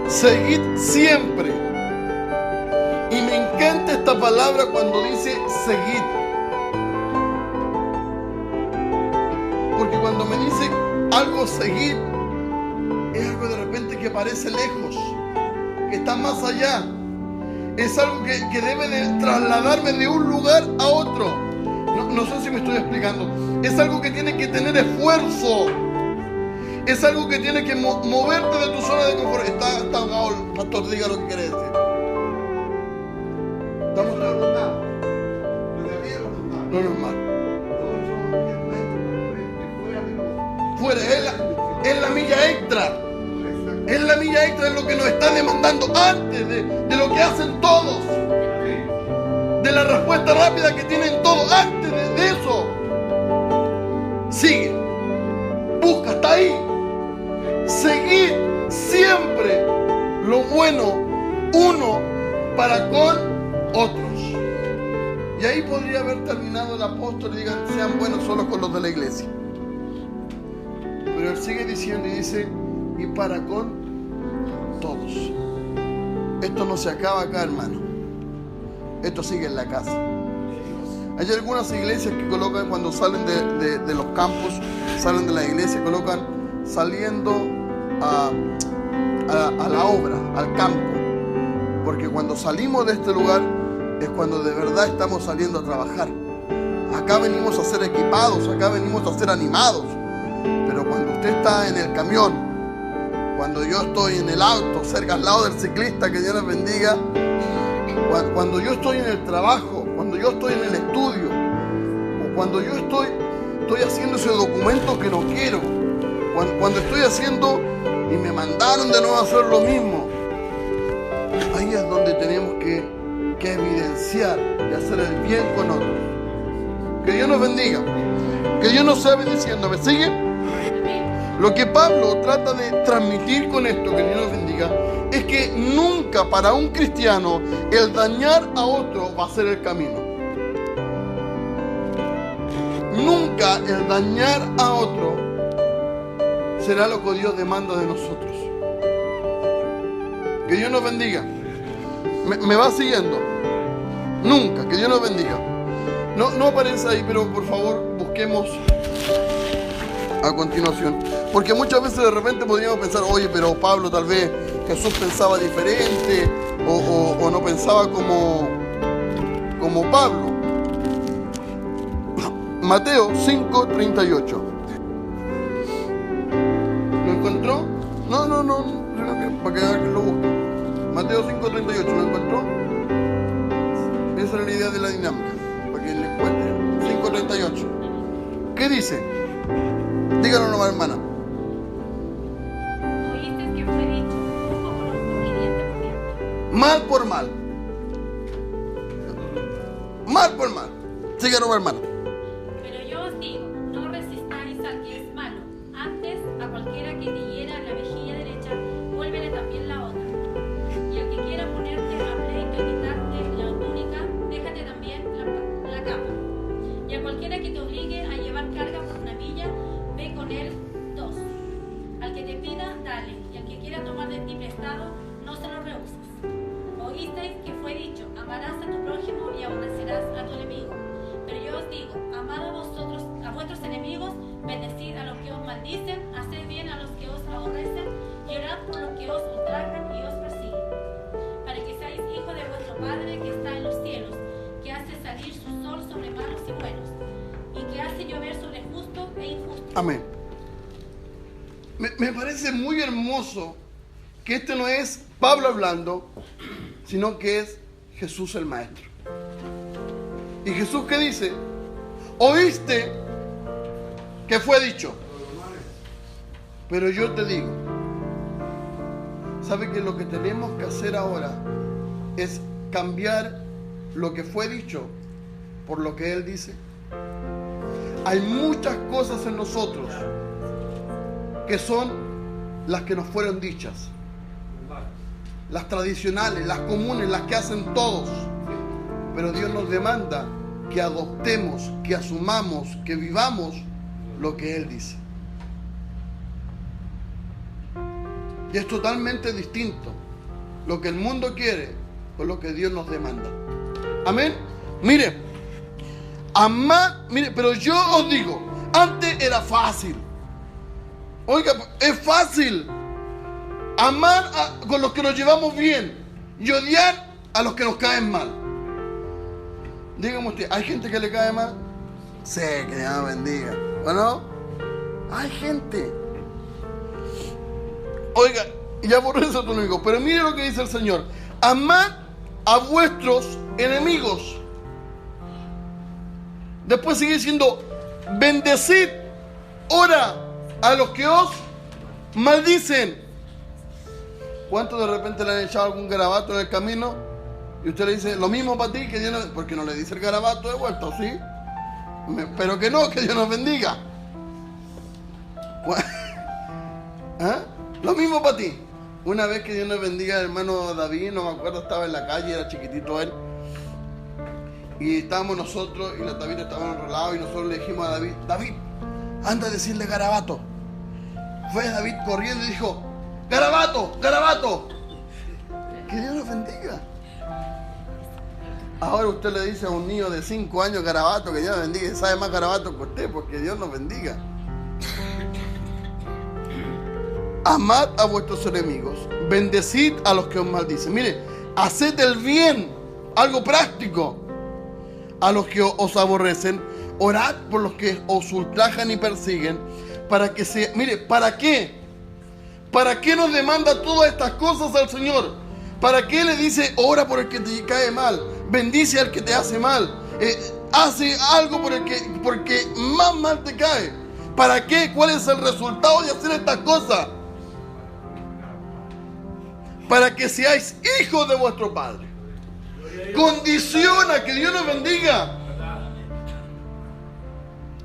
seguid siempre. Y me encanta esta palabra cuando dice seguid. Porque cuando me dice algo seguid, es algo de repente que parece lejos, que está más allá. Es algo que debe de trasladarme de un lugar a otro. No sé si me estoy explicando. Es algo que tiene que tener esfuerzo. Es algo que tiene que moverte de tu zona de confort. Está ahogado el pastor, diga lo que quiere decir. Estamos derrotados. No, normal. Fuera, es la milla extra. Es la milla extra, es lo que nos está demandando antes de lo que hacen todos. De la respuesta rápida que tienen todos. Antes de eso, sigue. Busca, está ahí. Seguid siempre lo bueno uno para con otros. Y ahí podría haber terminado el apóstol y digan, sean buenos solo con los de la iglesia. Pero él sigue diciendo y dice, y para con todos. Esto no se acaba acá, hermano. Esto sigue en la casa. Hay algunas iglesias que colocan cuando salen de los campus, salen de la iglesia, colocan saliendo a la obra, al campo. Porque cuando salimos de este lugar es cuando de verdad estamos saliendo a trabajar. Acá venimos a ser equipados, acá venimos a ser animados. Pero cuando usted está en el camión, cuando yo estoy en el auto, cerca al lado del ciclista, que Dios les bendiga, cuando yo estoy en el trabajo, cuando yo estoy en el estudio, o cuando yo estoy haciendo ese documento que no quiero, cuando estoy haciendo y me mandaron de nuevo a hacer lo mismo, ahí es donde tenemos que evidenciar y hacer el bien con otros. Que Dios nos bendiga, que Dios nos sea bendiciendo. ¿Me sigue? Lo que Pablo trata de transmitir con esto, que Dios nos bendiga, es que nunca para un cristiano el dañar a otro va a ser el camino. Nunca el dañar a otro será lo que Dios demanda de nosotros. Que Dios nos bendiga. ¿Me va siguiendo? Nunca, que Dios nos bendiga. No aparece ahí, pero por favor busquemos a continuación. Porque muchas veces de repente podríamos pensar, oye, pero Pablo tal vez Jesús pensaba diferente o no pensaba como Pablo. Mateo 5:38. ¿Lo encontró? No, para que alguien lo busque. Mateo 5:38, ¿lo encontró? Esa era la idea de la dinámica, para que le encuentre. 5:38. ¿Qué dice? Díganlo nomás, hermana. Oíste que fue dicho, ojo por ojo y diente por diente. Mal por mal. Mal por mal. Sigue nomás, hermana. Pero yo os digo, no resistáis al que es malo. Antes, a cualquiera que te hiera la mejilla derecha, vuélvele también la otra. Y al que quiera ponerte a pleito y quitarte la túnica, déjate también la capa. Y a cualquiera que te obligue a llevar carga por una milla, ve con él 2. Al que te pida, dale, y al que quiera tomar de ti prestado, no se lo rehuses. Oísteis que fue dicho, amarás a tu prójimo y aborrecerás a tu enemigo. Pero yo os digo, amad a vuestros enemigos, bendecid a los que os maldicen, haced bien a los que os aborrecen, y orad por los que os ultrajan y os persiguen, para que seáis hijos de vuestro Padre que está en los cielos, que hace salir su sol sobre malos y buenos, y que hace llover sobre justos e injustos. Amén. Me parece muy hermoso que este no es Pablo hablando, sino que es Jesús el Maestro. ¿Y Jesús qué dice? Oíste que fue dicho, pero yo te digo. ¿Sabe que lo que tenemos que hacer ahora es cambiar lo que fue dicho por lo que Él dice? Hay muchas cosas en nosotros que son las que nos fueron dichas, las tradicionales, las comunes, las que hacen todos. Pero Dios nos demanda que adoptemos, que asumamos, que vivamos lo que Él dice. Y es totalmente distinto lo que el mundo quiere con lo que Dios nos demanda. Amén. Mire, pero yo os digo, antes era fácil. Oiga, es fácil amar con los que nos llevamos bien y odiar a los que nos caen mal. Dígame usted, ¿hay gente que le cae mal? Sí, que Dios bendiga. ¿O no? Hay gente. Oiga, y ya por eso tú no digo, pero mire lo que dice el Señor. Amad a vuestros enemigos. Después sigue diciendo, bendecid, ora a los que os maldicen. ¿Cuántos de repente le han echado algún garabato en el camino? Y usted le dice, lo mismo para ti, que Dios no... Porque no le dice el garabato de vuelta, ¿sí? Pero que no, que Dios nos bendiga. ¿Ah? Lo mismo para ti. Una vez que Dios nos bendiga, el hermano David, no me acuerdo, estaba en la calle, era chiquitito él. Y estábamos nosotros, y David estaba enrolado, y nosotros le dijimos a David, David, anda a decirle garabato. Fue David corriendo y dijo, garabato, garabato. Que Dios nos bendiga. Ahora usted le dice a un niño de 5 años garabato, que Dios nos bendiga, y sabe más garabato que usted, porque Dios nos bendiga. Amad a vuestros enemigos, bendecid a los que os maldicen. Mire, haced el bien, algo práctico, a los que os aborrecen, orad por los que os ultrajan y persiguen, para que se... Mire, ¿para qué? ¿Para qué nos demanda todas estas cosas al Señor? ¿Para qué le dice, ora por el que te cae mal, bendice al que te hace mal, hace algo por el porque más mal te cae? ¿Para qué? ¿Cuál es el resultado de hacer estas cosas? Para que seáis hijos de vuestro Padre. Condiciona, que Dios nos bendiga.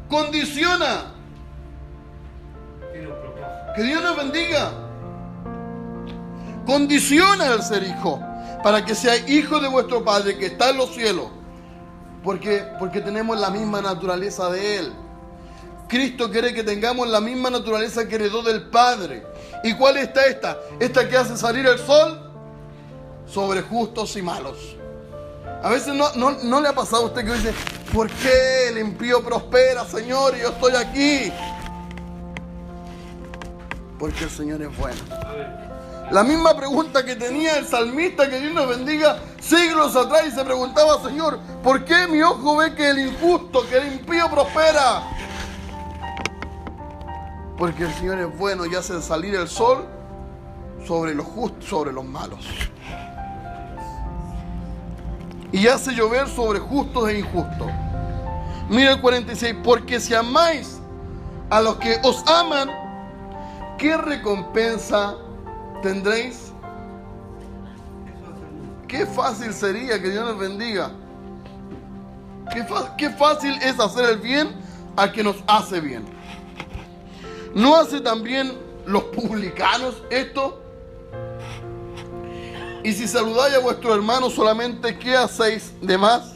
Condiciona. Que Dios nos bendiga. Condiciona el ser hijo. Para que seáis hijos de vuestro Padre que está en los cielos. Porque tenemos la misma naturaleza de Él. Cristo quiere que tengamos la misma naturaleza que heredó del Padre. ¿Y cuál está esta? Esta que hace salir el sol sobre justos y malos. A veces no le ha pasado a usted que dice, ¿por qué el impío prospera, Señor, y yo estoy aquí? Porque el Señor es bueno. La misma pregunta que tenía el salmista, que Dios nos bendiga, siglos atrás, y se preguntaba, Señor, ¿por qué mi ojo ve que el injusto, que el impío prospera? Porque el Señor es bueno y hace salir el sol sobre los justos, sobre los malos. Y hace llover sobre justos e injustos. Mira el 46. Porque si amáis a los que os aman, ¿qué recompensa tendréis? Qué fácil sería, que Dios nos bendiga. Qué fácil es hacer el bien al que nos hace bien. ¿No hace también los publicanos esto? Y si saludáis a vuestros hermanos solamente, ¿qué hacéis de más?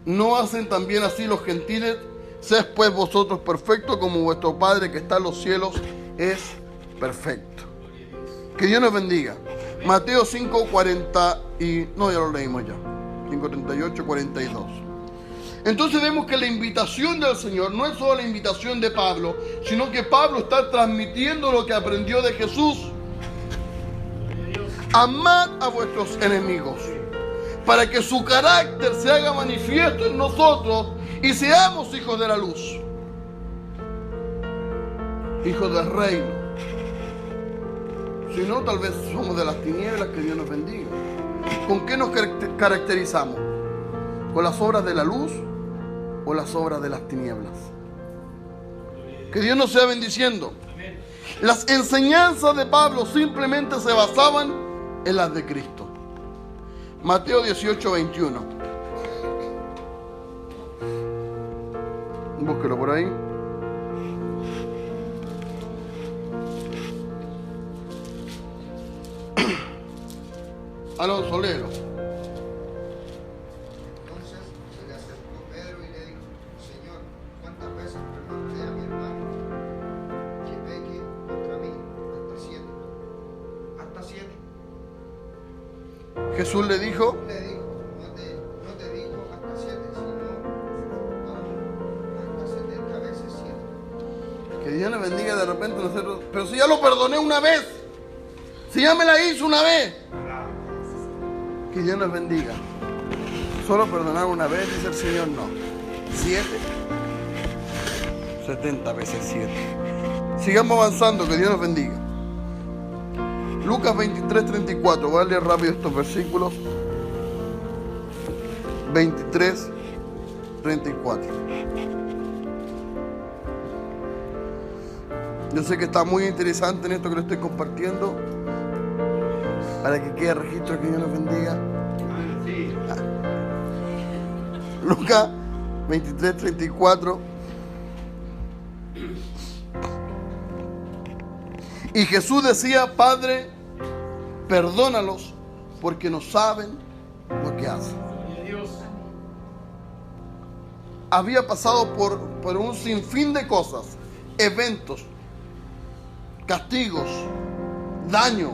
¿No hacen también así los gentiles? Sed pues vosotros perfectos, como vuestro Padre que está en los cielos es perfecto. Que Dios nos bendiga. Mateo 5:40 y... No, ya lo leímos ya. 5:38, 42. Entonces vemos que la invitación del Señor no es solo la invitación de Pablo, sino que Pablo está transmitiendo lo que aprendió de Jesús. Amad a vuestros enemigos, para que su carácter se haga manifiesto en nosotros y seamos hijos de la luz, hijos del reino. Si no, tal vez somos de las tinieblas. Que Dios nos bendiga. ¿Con qué nos caracterizamos? ¿Con las obras de la luz o las obras de las tinieblas? Que Dios nos sea bendiciendo. Las enseñanzas de Pablo simplemente se basaban en las de Cristo. Mateo 18:21. Búsquelo por ahí. Alonso, léelo. Entonces se le acercó Pedro y le dijo, Señor, ¿cuántas veces perdonaré a mi hermano que peque contra mí? ¿Hasta 7? ¿Hasta 7? Jesús le dijo, No te dijo hasta 7, sino aún hasta 70 veces 7. que Dios nos bendiga. De repente nosotros, pero si ya lo perdoné una vez, si ya me la hizo una vez. Que Dios nos bendiga. Solo perdonar una vez, dice el Señor, no. 7, 70 veces 7. Sigamos avanzando, que Dios nos bendiga. Lucas 23:34. Voy a leer rápido estos versículos. 23, 34. Yo sé que está muy interesante en esto que lo estoy compartiendo, para que quede registro, que Dios nos bendiga. Lucas 23, 34. Y Jesús decía: Padre, perdónalos, porque no saben lo que hacen. Había pasado por un sinfín de cosas, eventos, castigos, daño,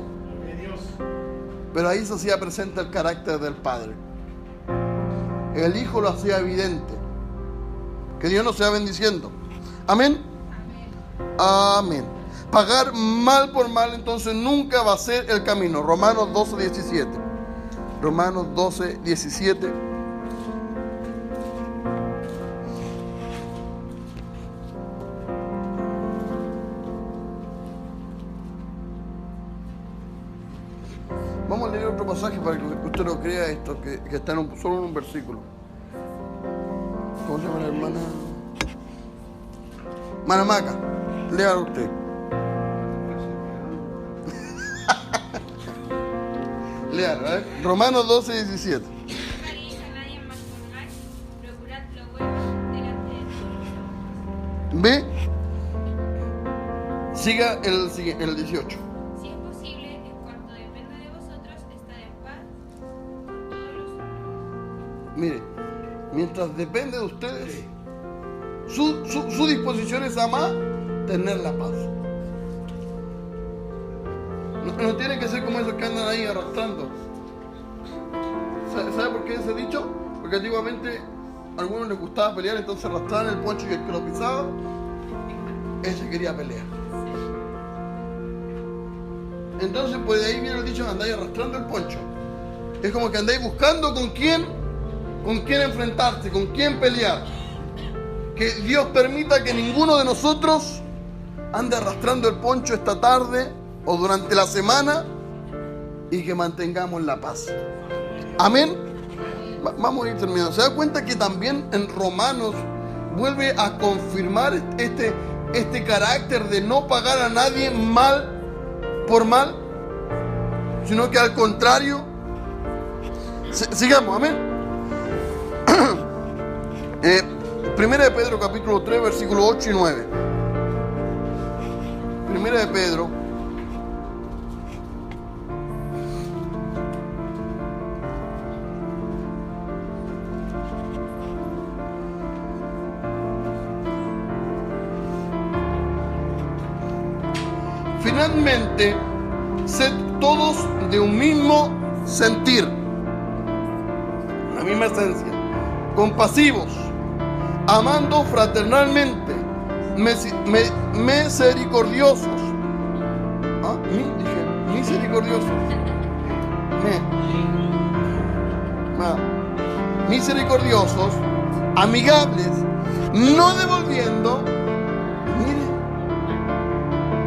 pero ahí se hacía presente el carácter del Padre. El Hijo lo hacía evidente. Que Dios nos sea bendiciendo. Amén. Amén. Pagar mal por mal entonces nunca va a ser el camino. Romanos 12, 17. Romanos 12, 17. Vamos a leer otro pasaje para que usted lo crea esto, que está solo en un versículo. ¿Cómo se llama la hermana? Manamaca, léalo usted. Léalo, ¿eh? Romanos 12, 17. ¿Ve? Siga el 18. Si es posible, en cuanto dependa de vosotros, estad en paz con todos los. Mire, mientras depende de ustedes, su disposición es amar, tener la paz. No tiene que ser como esos que andan ahí arrastrando. ¿Sabe por qué ese dicho? Porque antiguamente a algunos les gustaba pelear, entonces arrastraban el poncho y el que lo pisaba, ese quería pelear. Entonces, pues de ahí viene el dicho: andáis arrastrando el poncho. Es como que andáis buscando con quién enfrentarse, con quién pelear. Que Dios permita que ninguno de nosotros ande arrastrando el poncho esta tarde o durante la semana, y que mantengamos la paz. Amén. Vamos a ir terminando. ¿Se da cuenta que también en Romanos vuelve a confirmar este carácter de no pagar a nadie mal por mal, sino que al contrario? Sigamos, amén. Primera de Pedro capítulo 3 versículos 8 y 9. Primera de Pedro finalmente, sed todos de un mismo sentir, la misma esencia, compasivos, amando fraternalmente, misericordiosos. Dije, misericordiosos. Misericordiosos, amigables, no devolviendo. Mire,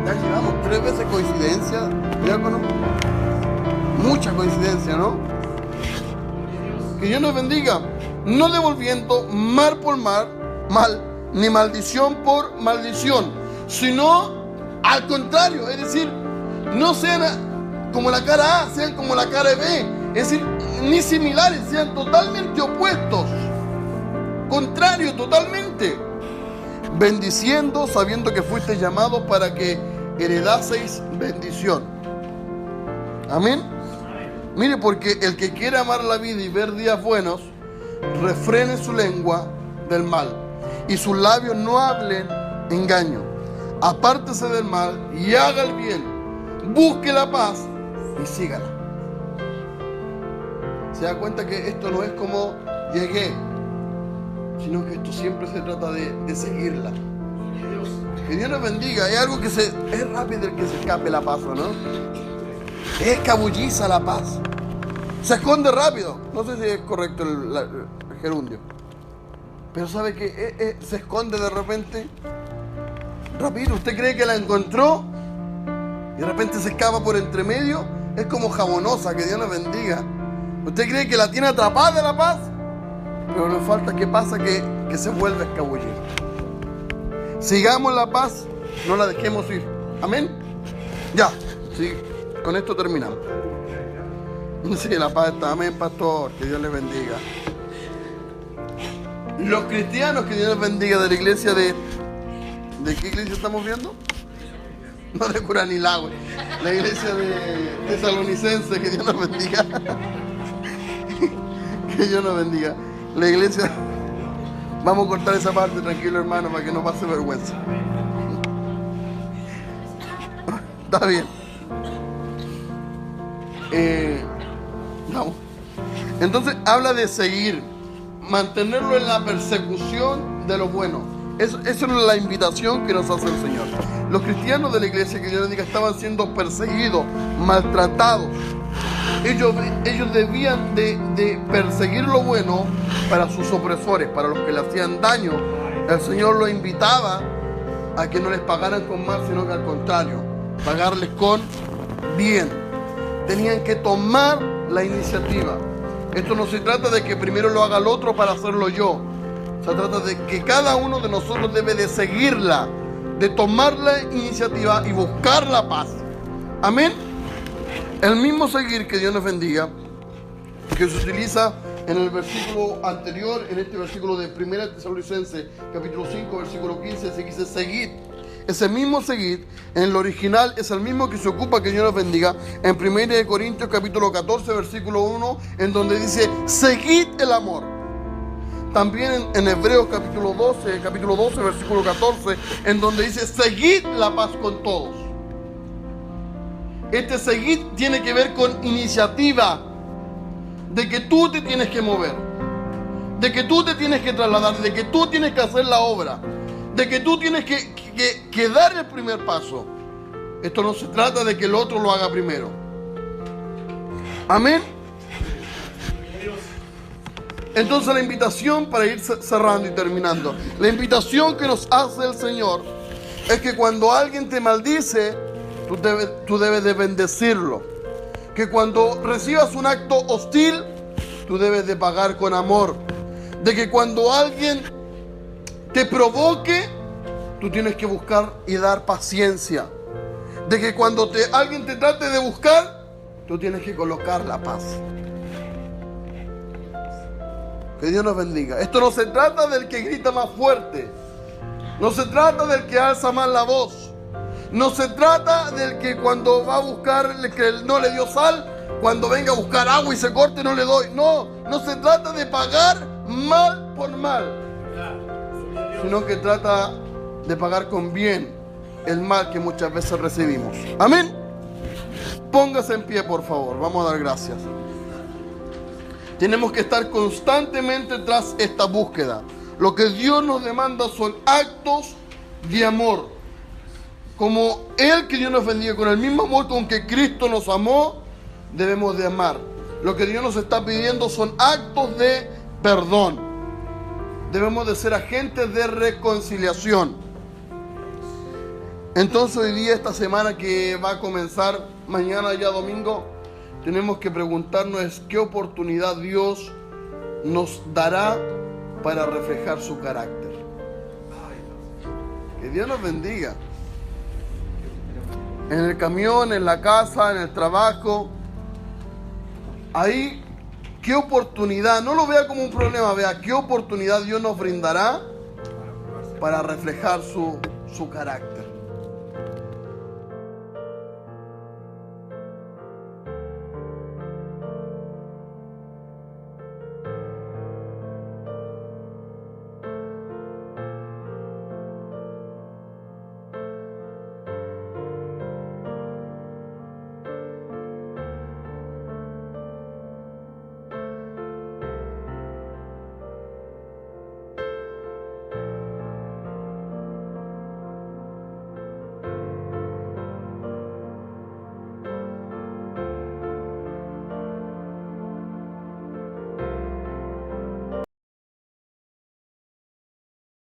ya llevamos 3 veces coincidencia, diácono. Mucha coincidencia, ¿no? Que Dios nos bendiga. No devolviendo mal por mal, ni maldición por maldición, sino al contrario, es decir, no sean como la cara A, sean como la cara B, es decir, ni similares, sean totalmente opuestos, contrarios totalmente, bendiciendo, sabiendo que fuiste llamados para que heredaseis bendición. Amén. Mire, porque el que quiere amar la vida y ver días buenos, refrene su lengua del mal y sus labios no hablen engaño. Apártese del mal y haga el bien, busque la paz y sígala. Se da cuenta que esto no es como llegué, sino que esto siempre se trata de seguirla. Que Dios nos bendiga. Hay algo que es rápido el que se escape la paz, ¿no? Es escabulliza la paz. Se esconde rápido. No sé si es correcto el gerundio. Pero sabe que se esconde de repente. Rápido. Usted cree que la encontró y de repente se escapa por entre medio. Es como jabonosa. Que Dios nos bendiga. ¿Usted cree que la tiene atrapada la paz? pero nos falta, ¿qué pasa? Que se vuelve a escabullir. Sigamos la paz, no la dejemos ir. Amén. Ya, sí, con esto terminamos. Sí, la paz está. Amén, pastor. Que Dios les bendiga. Los cristianos, que Dios les bendiga, de la iglesia ¿de qué iglesia estamos viendo? No de Curanilagüe. La iglesia de Tesalonicense, que Dios nos bendiga. Que Dios nos bendiga. La iglesia. Vamos a cortar esa parte, tranquilo, hermano, para que no pase vergüenza. Está bien. Vamos. Entonces habla de seguir, mantenerlo en la persecución de lo bueno. Esa es la invitación que nos hace el Señor. Los cristianos de la iglesia, que Dios les diga, estaban siendo perseguidos, maltratados. Ellos debían de perseguir lo bueno para sus opresores, para los que le hacían daño. El Señor los invitaba a que no les pagaran con mal, sino que al contrario, pagarles con bien. Tenían que tomar la iniciativa. Esto no se trata de que primero lo haga el otro para hacerlo yo. Se trata de que cada uno de nosotros debe de seguirla, de tomar la iniciativa y buscar la paz. Amén. El mismo seguir, que Dios nos bendiga, que se utiliza en el versículo anterior, en este versículo de 1 Tesalonicenses, capítulo 5, versículo 15, se dice seguid. Ese mismo seguid, en el original, es el mismo que se ocupa, que Dios nos bendiga, en 1 Corintios, capítulo 14, versículo 1, en donde dice, seguid el amor. También en Hebreos, capítulo 12, versículo 14, en donde dice, seguid la paz con todos. Este seguid tiene que ver con iniciativa, de que tú te tienes que mover, de que tú te tienes que trasladar, de que tú tienes que hacer la obra, de que tú tienes que dar el primer paso. Esto no se trata de que el otro lo haga primero. Amén. Entonces la invitación, para ir cerrando y terminando, la invitación que nos hace el Señor es que cuando alguien te maldice, tú debes de bendecirlo. Que cuando recibas un acto hostil, tú debes de pagar con amor. De que cuando alguien te provoque, tú tienes que buscar y dar paciencia. De que cuando alguien te trate de buscar, tú tienes que colocar la paz. Que Dios nos bendiga. Esto no se trata del que grita más fuerte. No se trata del que alza más la voz. No se trata del que cuando va a buscar, que no le dio sal, cuando venga a buscar agua y se corte no le doy. No se trata de pagar mal por mal, sino que trata de pagar con bien el mal que muchas veces recibimos. Amén. Póngase en pie, por favor. Vamos a dar gracias. Tenemos que estar constantemente tras esta búsqueda. Lo que Dios nos demanda son actos de amor. Como Él, que Dios nos bendiga, con el mismo amor con que Cristo nos amó, debemos de amar. Lo que Dios nos está pidiendo son actos de perdón. Debemos de ser agentes de reconciliación. Entonces hoy día, esta semana que va a comenzar mañana ya domingo, tenemos que preguntarnos qué oportunidad Dios nos dará para reflejar su carácter. Que Dios nos bendiga. En el camión, en la casa, en el trabajo. Ahí, qué oportunidad, no lo vea como un problema, vea qué oportunidad Dios nos brindará para reflejar su carácter.